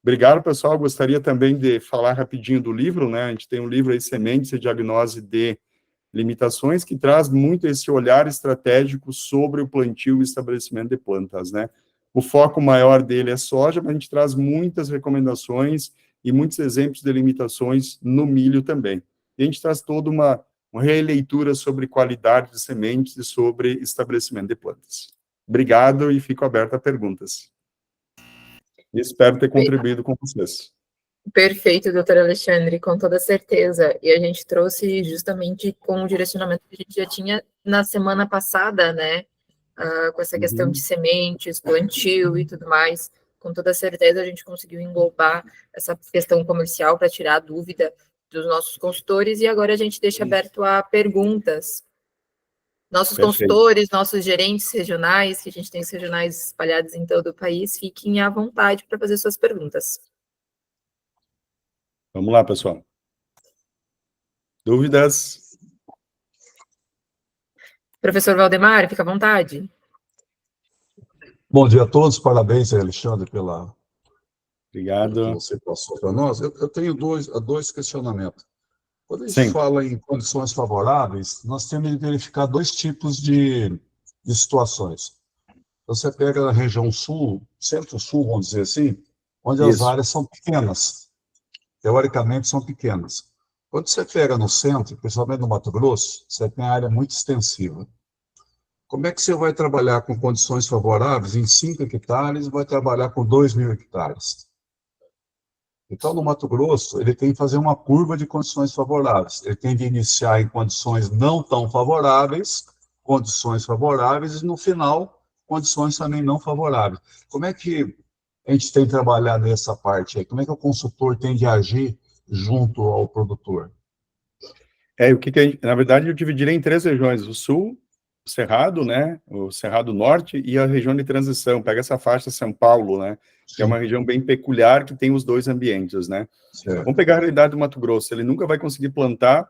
Obrigado, pessoal. Gostaria também de falar rapidinho do livro, né? A gente tem um livro aí, Sementes e Diagnose de Limitações, que traz muito esse olhar estratégico sobre o plantio e estabelecimento de plantas, né? O foco maior dele é soja, mas a gente traz muitas recomendações e muitos exemplos de limitações no milho também. E a gente traz toda uma releitura sobre qualidade de sementes e sobre estabelecimento de plantas. Obrigado e fico aberto a perguntas. E espero ter contribuído com vocês. Perfeito, doutor Alexandre, com toda certeza. E a gente trouxe justamente com o direcionamento que a gente já tinha na semana passada, né? Com essa questão de sementes, plantio e tudo mais. Com toda certeza a gente conseguiu englobar essa questão comercial para tirar a dúvida dos nossos consultores, e agora a gente deixa aberto a perguntas. Nossos consultores, nossos gerentes regionais, que a gente tem os regionais espalhados em todo o país, fiquem à vontade para fazer suas perguntas. Vamos lá, pessoal. Dúvidas? Professor Valdemar, fica à vontade. Bom dia a todos, parabéns, Alexandre, pelo Obrigado. que você passou para nós. Eu tenho dois questionamentos. Quando a gente fala em condições favoráveis, nós temos que verificar 2 tipos de situações. Você pega a região sul, centro-sul, vamos dizer assim, onde as áreas são pequenas, teoricamente são pequenas. Quando você pega no centro, principalmente no Mato Grosso, você tem área muito extensiva. Como é que você vai trabalhar com condições favoráveis em 5 hectares e vai trabalhar com 2.000 hectares? Então, no Mato Grosso, ele tem que fazer uma curva de condições favoráveis. Ele tem de iniciar em condições não tão favoráveis, condições favoráveis, e no final, condições também não favoráveis. Como é que a gente tem que trabalhar nessa parte aí? Como é que o consultor tem de agir junto ao produtor? Na verdade, eu dividiria em 3 regiões: o sul, o Cerrado, né, o Cerrado Norte, e a região de transição. Pega essa faixa São Paulo, né, que é uma região bem peculiar, que tem os 2 ambientes, né. Certo. Vamos pegar a realidade do Mato Grosso. Ele nunca vai conseguir plantar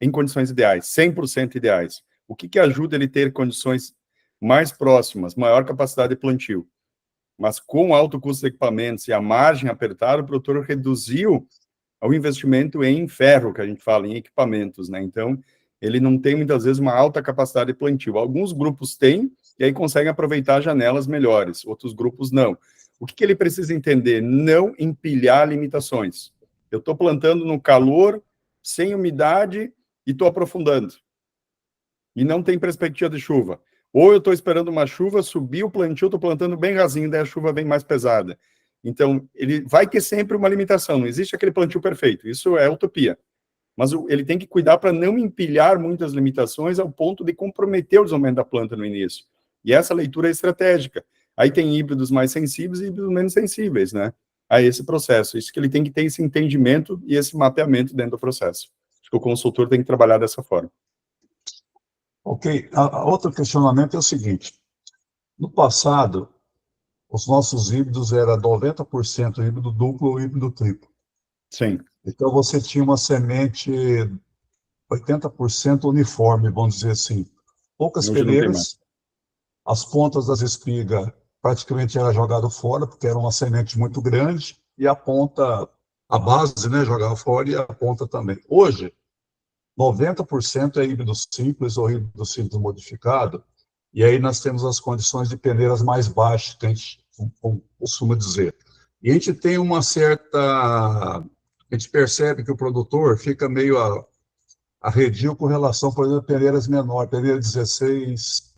em condições ideais, 100% ideais. O que ajuda ele a ter condições mais próximas, maior capacidade de plantio? Mas com alto custo de equipamentos e a margem apertada, o produtor reduziu o investimento em ferro, que a gente fala, em equipamentos, né? Então, ele não tem, muitas vezes, uma alta capacidade de plantio. Alguns grupos têm, e aí conseguem aproveitar janelas melhores, outros grupos não. O que ele precisa entender? Não empilhar limitações. Eu estou plantando no calor, sem umidade, e estou aprofundando. E não tem perspectiva de chuva. Ou eu estou esperando uma chuva, subir o plantio, estou plantando bem rasinho, daí a chuva vem mais pesada. Então, ele vai ter sempre uma limitação, não existe aquele plantio perfeito, isso é utopia. Mas ele tem que cuidar para não empilhar muitas limitações ao ponto de comprometer o desenvolvimento da planta no início. E essa leitura é estratégica. Aí tem híbridos mais sensíveis e híbridos menos sensíveis, né? A esse processo. Isso que ele tem que ter esse entendimento e esse mapeamento dentro do processo. Acho que o consultor tem que trabalhar dessa forma. Ok. Outro questionamento é o seguinte. No passado, os nossos híbridos eram 90% híbrido duplo ou híbrido triplo. Sim. Então, você tinha uma semente 80% uniforme, vamos dizer assim. Poucas peneiras, as pontas das espigas praticamente eram jogadas fora, porque era uma semente muito grande, e a ponta, a base, né, jogava fora, e a ponta também. Hoje, 90% é híbrido simples ou híbrido simples modificado, e aí nós temos as condições de peneiras mais baixas, que a gente costuma dizer. E a gente tem uma certa... A gente percebe que o produtor fica meio arredio com relação, por exemplo, a peneiras menores, peneira 16.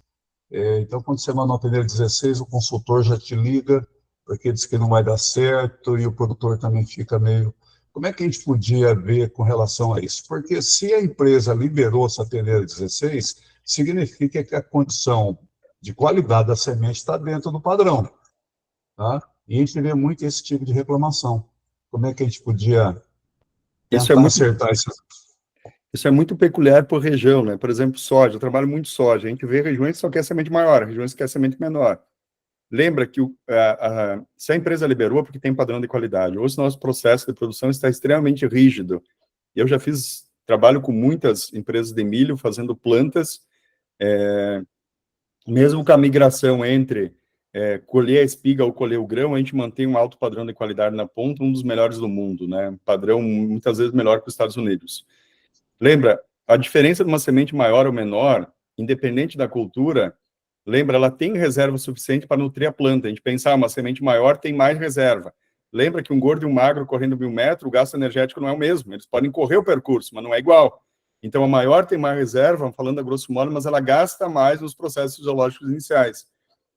Então, quando você manda uma peneira 16, o consultor já te liga, porque diz que não vai dar certo, e o produtor também fica meio... Como é que a gente podia ver com relação a isso? Porque se a empresa liberou essa peneira 16, significa que a condição de qualidade da semente está dentro do padrão. Tá? E a gente vê muito esse tipo de reclamação. Como é que a gente podia tentar acertar isso? Isso é muito peculiar por região, né? Por exemplo, soja, eu trabalho muito soja. A gente vê regiões que só quer semente maior, regiões que quer semente menor. Lembra que se a empresa liberou, porque tem padrão de qualidade. Hoje, o nosso processo de produção está extremamente rígido. Eu já trabalho com muitas empresas de milho, fazendo plantas, mesmo com a migração entre colher a espiga ou colher o grão, a gente mantém um alto padrão de qualidade na ponta, um dos melhores do mundo, né? Padrão, muitas vezes, melhor que os Estados Unidos. Lembra, a diferença de uma semente maior ou menor, independente da cultura, lembra, ela tem reserva suficiente para nutrir a planta. A gente pensa, uma semente maior tem mais reserva. Lembra que um gordo e um magro correndo 1.000 metros, o gasto energético não é o mesmo. Eles podem correr o percurso, mas não é igual. Então, a maior tem mais reserva, falando a grosso modo, mas ela gasta mais nos processos fisiológicos iniciais.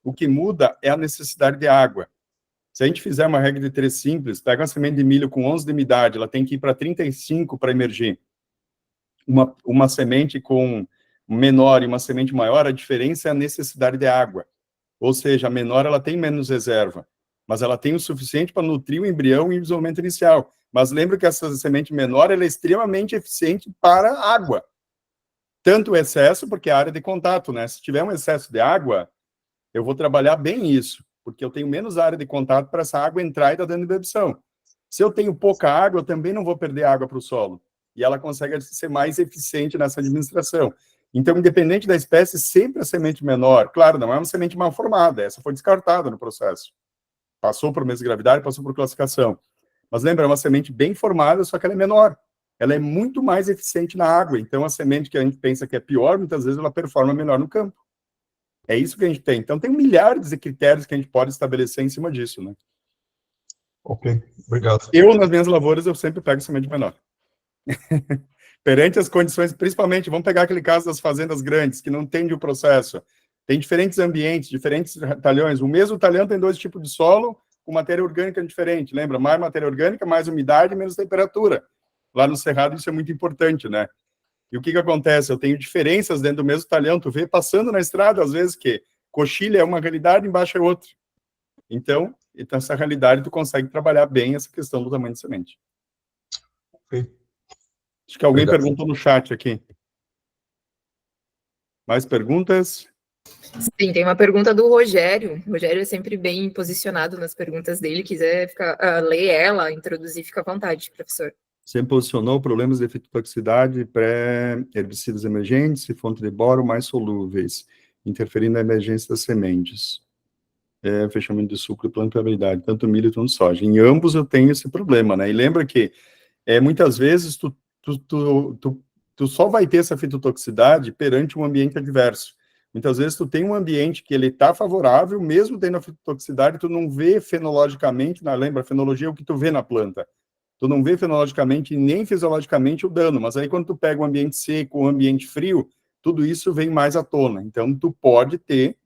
O que muda é a necessidade de água. Se a gente fizer uma regra de 3 simples, pega uma semente de milho com 11 de umidade, ela tem que ir para 35 para emergir. Uma semente com menor e uma semente maior, a diferença é a necessidade de água. Ou seja, a menor ela tem menos reserva, mas ela tem o suficiente para nutrir o embrião e o desenvolvimento inicial. Mas lembra que essa semente menor ela é extremamente eficiente para a água. Tanto o excesso, porque é a área de contato, né? Se tiver um excesso de água, eu vou trabalhar bem isso, porque eu tenho menos área de contato para essa água entrar e dar dano de ebulição. Se eu tenho pouca água, eu também não vou perder água para o solo. E ela consegue ser mais eficiente nessa administração. Então, independente da espécie, sempre a semente menor, claro, não é uma semente mal formada, essa foi descartada no processo. Passou por mês de gravidade, passou por classificação. Mas lembra, é uma semente bem formada, só que ela é menor. Ela é muito mais eficiente na água. Então, a semente que a gente pensa que é pior, muitas vezes ela performa melhor no campo. É isso que a gente tem. Então, tem milhares de critérios que a gente pode estabelecer em cima disso, né? Ok, obrigado. Eu, nas minhas lavouras, eu sempre pego semente menor. Perante as condições, principalmente, vamos pegar aquele caso das fazendas grandes, que não entende o processo. Tem diferentes ambientes, diferentes talhões. O mesmo talhão tem 2 tipos de solo, com matéria orgânica diferente. Lembra? Mais matéria orgânica, mais umidade, menos temperatura. Lá no Cerrado isso é muito importante, né? E o que acontece? Eu tenho diferenças dentro do mesmo talhão. Tu vê passando na estrada, às vezes, que coxilha é uma realidade, embaixo é outra. Então, essa realidade, tu consegue trabalhar bem essa questão do tamanho de semente. Ok. Acho que alguém perguntou no chat aqui. Mais perguntas? Sim, tem uma pergunta do Rogério. O Rogério é sempre bem posicionado nas perguntas dele. Quiser ler ela, introduzir, fica à vontade, professor. Sempre posicionou problemas de fitotoxicidade, pré-herbicidas emergentes e fonte de boro mais solúveis, interferindo na emergência das sementes. Fechamento de sucro e plantabilidade, tanto milho quanto soja. Em ambos eu tenho esse problema, né? E lembra que muitas vezes tu só vai ter essa fitotoxicidade perante um ambiente adverso. Muitas vezes tu tem um ambiente que ele está favorável, mesmo tendo a fitotoxicidade, tu não vê fenologicamente, lembra, fenologia é o que tu vê na planta. Tu não vê fenologicamente nem fisiologicamente o dano, mas aí quando tu pega um ambiente seco, um ambiente frio, tudo isso vem mais à tona. Então tu pode ter,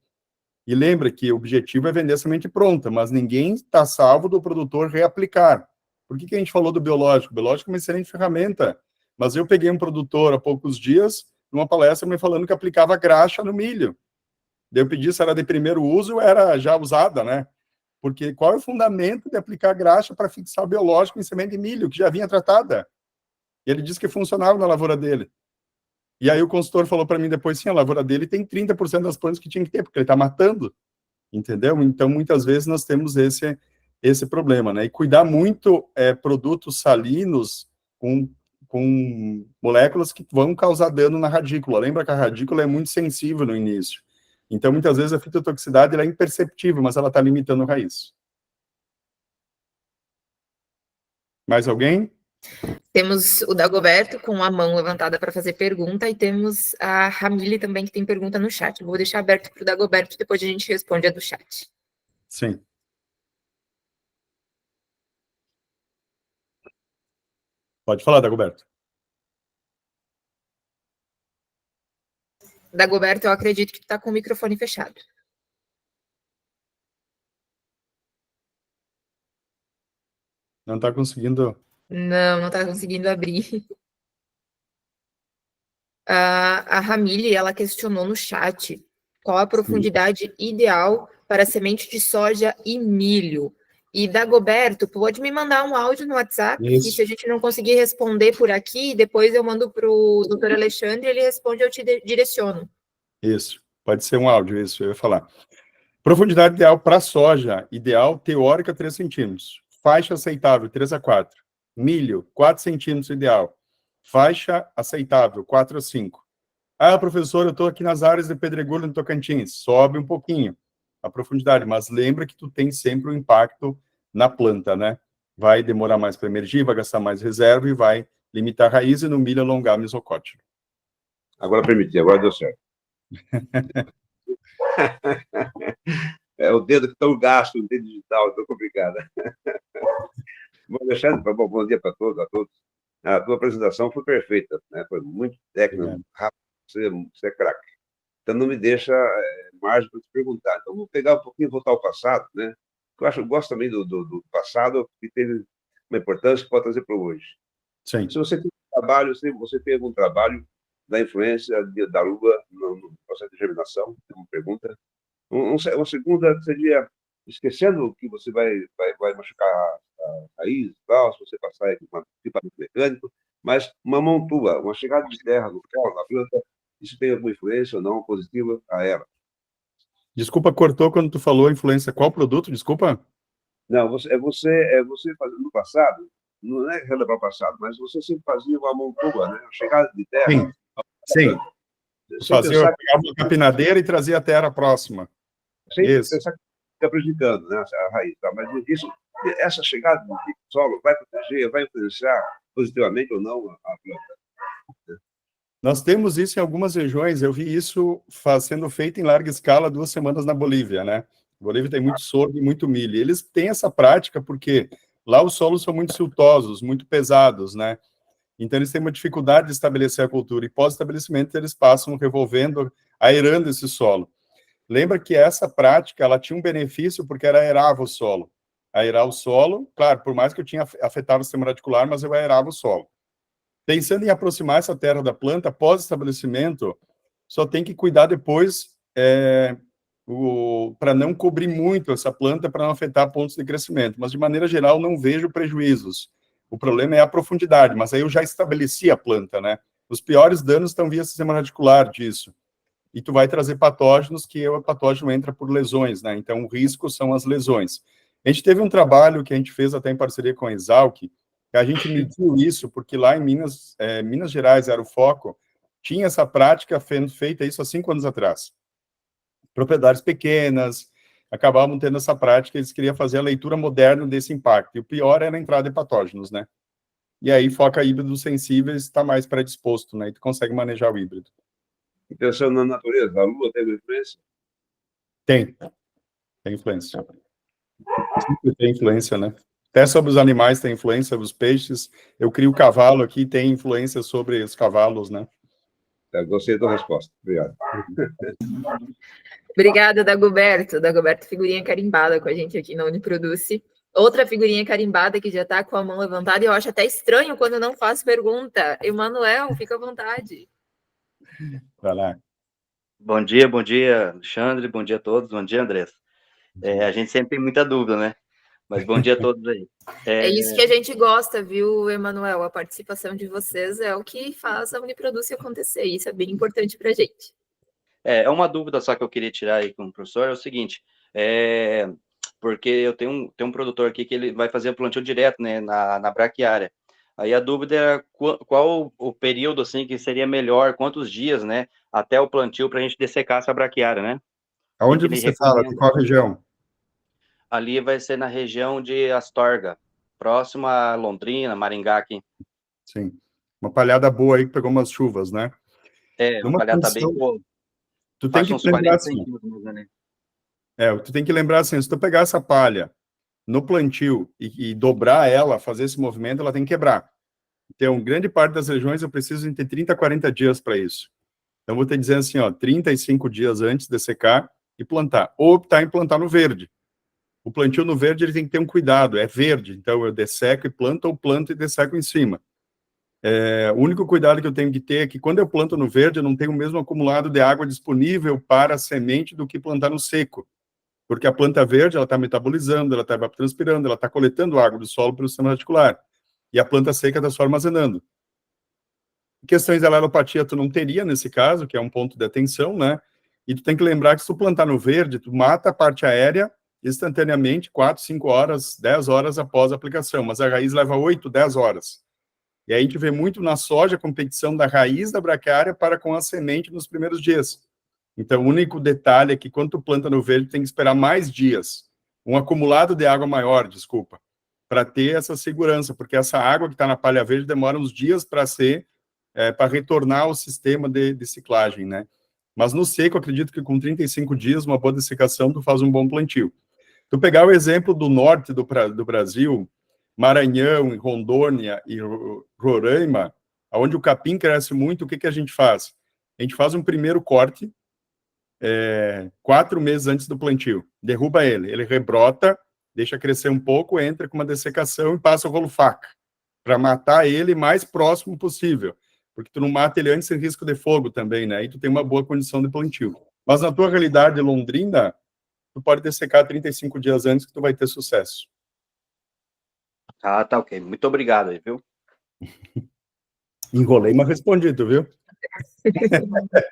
e lembra que o objetivo é vender a semente pronta, mas ninguém está salvo do produtor reaplicar. Por que a gente falou do biológico? O biológico é uma excelente ferramenta, mas eu peguei um produtor há poucos dias, numa palestra, me falando que aplicava graxa no milho. Daí eu pedi se era de primeiro uso ou era já usada, né? Porque qual é o fundamento de aplicar graxa para fixar o biológico em semente de milho, que já vinha tratada? E ele disse que funcionava na lavoura dele. E aí o consultor falou para mim depois, sim, a lavoura dele tem 30% das plantas que tinha que ter, porque ele está matando, entendeu? Então, muitas vezes nós temos esse problema, né? E cuidar muito produtos salinos com moléculas que vão causar dano na radícula. Lembra que a radícula é muito sensível no início. Então, muitas vezes a fitotoxicidade ela é imperceptível, mas ela está limitando a raiz. Mais alguém? Temos o Dagoberto com a mão levantada para fazer pergunta e temos a Ramile também que tem pergunta no chat. Vou deixar aberto para o Dagoberto, depois a gente responde a do chat. Sim. Pode falar, Dagoberto. Dagoberto, eu acredito que tu está com o microfone fechado. Não está conseguindo... Não está conseguindo abrir. A Ramile, ela questionou no chat qual a profundidade ideal para semente de soja e milho. E, Dagoberto, pode me mandar um áudio no WhatsApp, e se a gente não conseguir responder por aqui, depois eu mando para o doutor Alexandre, ele responde, eu te direciono. Isso, pode ser um áudio, isso, eu ia falar. Profundidade ideal para soja, ideal teórica 3 centímetros. Faixa aceitável, 3 a 4. Milho, 4 centímetros ideal. Faixa aceitável, 4 a 5. Ah, professor, eu estou aqui nas áreas de Pedregulho, no Tocantins. Sobe um pouquinho a profundidade, mas lembra que tu tem sempre um impacto na planta, né? Vai demorar mais para emergir, vai gastar mais reserva e vai limitar a raiz e no milho alongar o mesocótilo. Agora permiti, agora deu certo. É o dedo que tão gasto, não tem digital, estou complicado. Bom, Alexandre, bom dia para todos, a todos. A tua apresentação foi perfeita, né? Foi muito técnica, rápido, você é craque. Então não me deixa margem para te perguntar. Então vamos pegar um pouquinho e voltar ao passado, né? Eu gosto também do passado, que teve uma importância que pode trazer para hoje. Sim. Se você tem um trabalho, se você tem algum trabalho da influência da lua no processo de germinação, é uma pergunta. Uma segunda seria, esquecendo que você vai machucar a raiz e tal, se você passar equipamento mecânico, mas uma montua, uma chegada de terra no solo, na planta, isso tem alguma influência ou não positiva a ela? Desculpa, cortou quando tu falou influência. Qual produto? Desculpa. Não, você fazendo no passado, não é relevar o passado, mas você sempre fazia uma montua, né? Uma chegada de terra. Sim. Fazia uma capinadeira e trazia a terra próxima. Sem pensar que está prejudicando, né, a raiz. Tá? Mas isso, essa chegada do solo vai proteger, vai influenciar positivamente ou não a planta? Nós temos isso em algumas regiões. Eu vi isso sendo feito em larga escala 2 semanas na Bolívia, né? A Bolívia tem muito sorgo e muito milho. Eles têm essa prática porque lá os solos são muito siltosos, muito pesados, né? Então, eles têm uma dificuldade de estabelecer a cultura, e pós-estabelecimento eles passam revolvendo, aerando esse solo. Lembra que essa prática, ela tinha um benefício, porque ela aerava o solo. Aerar o solo, claro, por mais que eu tinha afetado o sistema radicular, mas eu aerava o solo. Pensando em aproximar essa terra da planta, pós-estabelecimento, só tem que cuidar depois para não cobrir muito essa planta, para não afetar pontos de crescimento. Mas, de maneira geral, não vejo prejuízos. O problema é a profundidade, mas aí eu já estabeleci a planta, né? Os piores danos estão via sistema radicular disso. E tu vai trazer patógenos, que o patógeno entra por lesões, né? Então, o risco são as lesões. A gente teve um trabalho que a gente fez até em parceria com a Exalc, que a gente mediu isso, porque lá em Minas Gerais era o foco, tinha essa prática feita isso há 5 anos atrás. Propriedades pequenas, acabavam tendo essa prática, eles queriam fazer a leitura moderna desse impacto, e o pior era a entrada de patógenos, né? E aí, foca híbridos sensíveis, está mais predisposto, né? E tu consegue manejar o híbrido. E pensando na natureza, a Lua tem uma influência? Tem influência. Sempre tem influência, né? Até sobre os animais tem influência, sobre os peixes. Eu crio cavalo aqui, tem influência sobre os cavalos, né? Gostei da resposta. Obrigado. Obrigada, Dagoberto. Dagoberto, figurinha carimbada com a gente aqui na Uniproduce. Outra figurinha carimbada que já está com a mão levantada, e eu acho até estranho quando não faço pergunta. Emanuel, fica à vontade. Vai lá. Bom dia, Alexandre, bom dia a todos, bom dia, Andressa. A gente sempre tem muita dúvida, né? Mas bom dia a todos aí. É isso que a gente gosta, viu, Emanuel? A participação de vocês é o que faz a Uniproduce acontecer, isso é bem importante para a gente. É uma dúvida só que eu queria tirar aí com o professor, é o seguinte, porque eu tenho um produtor aqui que ele vai fazer o plantio direto, né, na braquiária. Aí a dúvida é qual o período, assim, que seria melhor, quantos dias, né, até o plantio para a gente dessecar essa braquiária, né? Aonde você fala? De qual região? Ali vai ser na região de Astorga, próximo a Londrina, Maringá aqui. Sim. Uma palhada boa aí que pegou umas chuvas, né? Uma palhada tá bem boa. Tu tem que lembrar assim. Tu tem que lembrar assim, se tu pegar essa palha no plantio e dobrar ela, fazer esse movimento, ela tem que quebrar. Então, grande parte das regiões eu preciso ter 30 a 40 dias para isso. Então, vou te dizer assim, 35 dias antes de secar e plantar. Ou optar em plantar no verde. O plantio no verde, ele tem que ter um cuidado, é verde, então eu desseco e planto, ou planto e desseco em cima. O único cuidado que eu tenho que ter é que quando eu planto no verde, eu não tenho o mesmo acumulado de água disponível para a semente do que plantar no seco. Porque a planta verde, ela está metabolizando, ela está evapotranspirando, ela está coletando água do solo pelo sistema radicular. E a planta seca está só armazenando. Questões de alelopatia tu não teria nesse caso, que é um ponto de atenção, né? E tu tem que lembrar que se tu plantar no verde, tu mata a parte aérea instantaneamente, 4, 5 horas, 10 horas após a aplicação, mas a raiz leva 8, 10 horas. E aí a gente vê muito na soja a competição da raiz da braquiária para com a semente nos primeiros dias. Então, o único detalhe é que quando tu planta no verde, tem que esperar mais dias, um acumulado de água maior, desculpa, para ter essa segurança, porque essa água que está na palha verde demora uns dias para para retornar ao sistema de ciclagem, né? Mas no seco, acredito que com 35 dias, uma boa dessecação, tu faz um bom plantio. Tu pegar o exemplo do norte do Brasil, Maranhão, Rondônia e Roraima, onde o capim cresce muito, o que a gente faz? A gente faz um primeiro corte, 4 meses antes do plantio, derruba ele rebrota, deixa crescer um pouco, entra com uma dessecação e passa o rolo faca, para matar ele mais próximo possível, porque tu não mata ele antes sem risco de fogo também, né? Aí tu tem uma boa condição de plantio. Mas na tua realidade Londrina, tu pode dessecar 35 dias antes que tu vai ter sucesso. Ah, tá ok. Muito obrigado aí, viu? Enrolei, mas respondi, tu viu?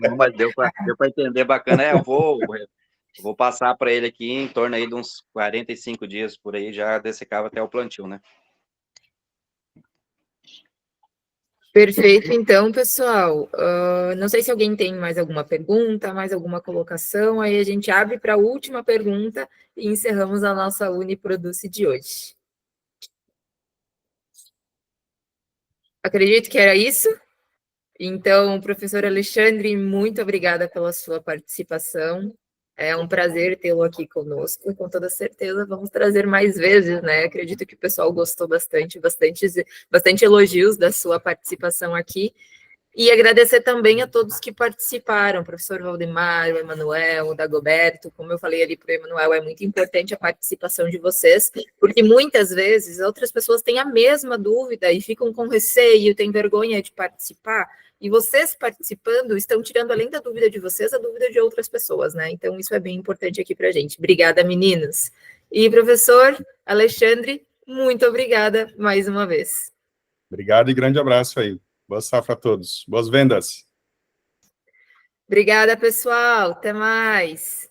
Não, mas deu para entender bacana. Eu vou passar para ele aqui em torno aí de uns 45 dias por aí, já dessecava até o plantio, né? Perfeito, então, pessoal. Não sei se alguém tem mais alguma pergunta, mais alguma colocação, aí a gente abre para a última pergunta e encerramos a nossa Uniproduce de hoje. Acredito que era isso. Então, professor Alexandre, muito obrigada pela sua participação. É um prazer tê-lo aqui conosco, e com toda certeza vamos trazer mais vezes, né? Acredito que o pessoal gostou bastante elogios da sua participação aqui. E agradecer também a todos que participaram, o professor Valdemar, o Emanuel, o Dagoberto. Como eu falei ali para o Emanuel, é muito importante a participação de vocês, porque muitas vezes outras pessoas têm a mesma dúvida e ficam com receio, têm vergonha de participar. E vocês participando estão tirando, além da dúvida de vocês, a dúvida de outras pessoas, né? Então, isso é bem importante aqui para a gente. Obrigada, meninas. E, professor Alexandre, muito obrigada mais uma vez. Obrigado e grande abraço aí. Boa safra a todos. Boas vendas. Obrigada, pessoal. Até mais.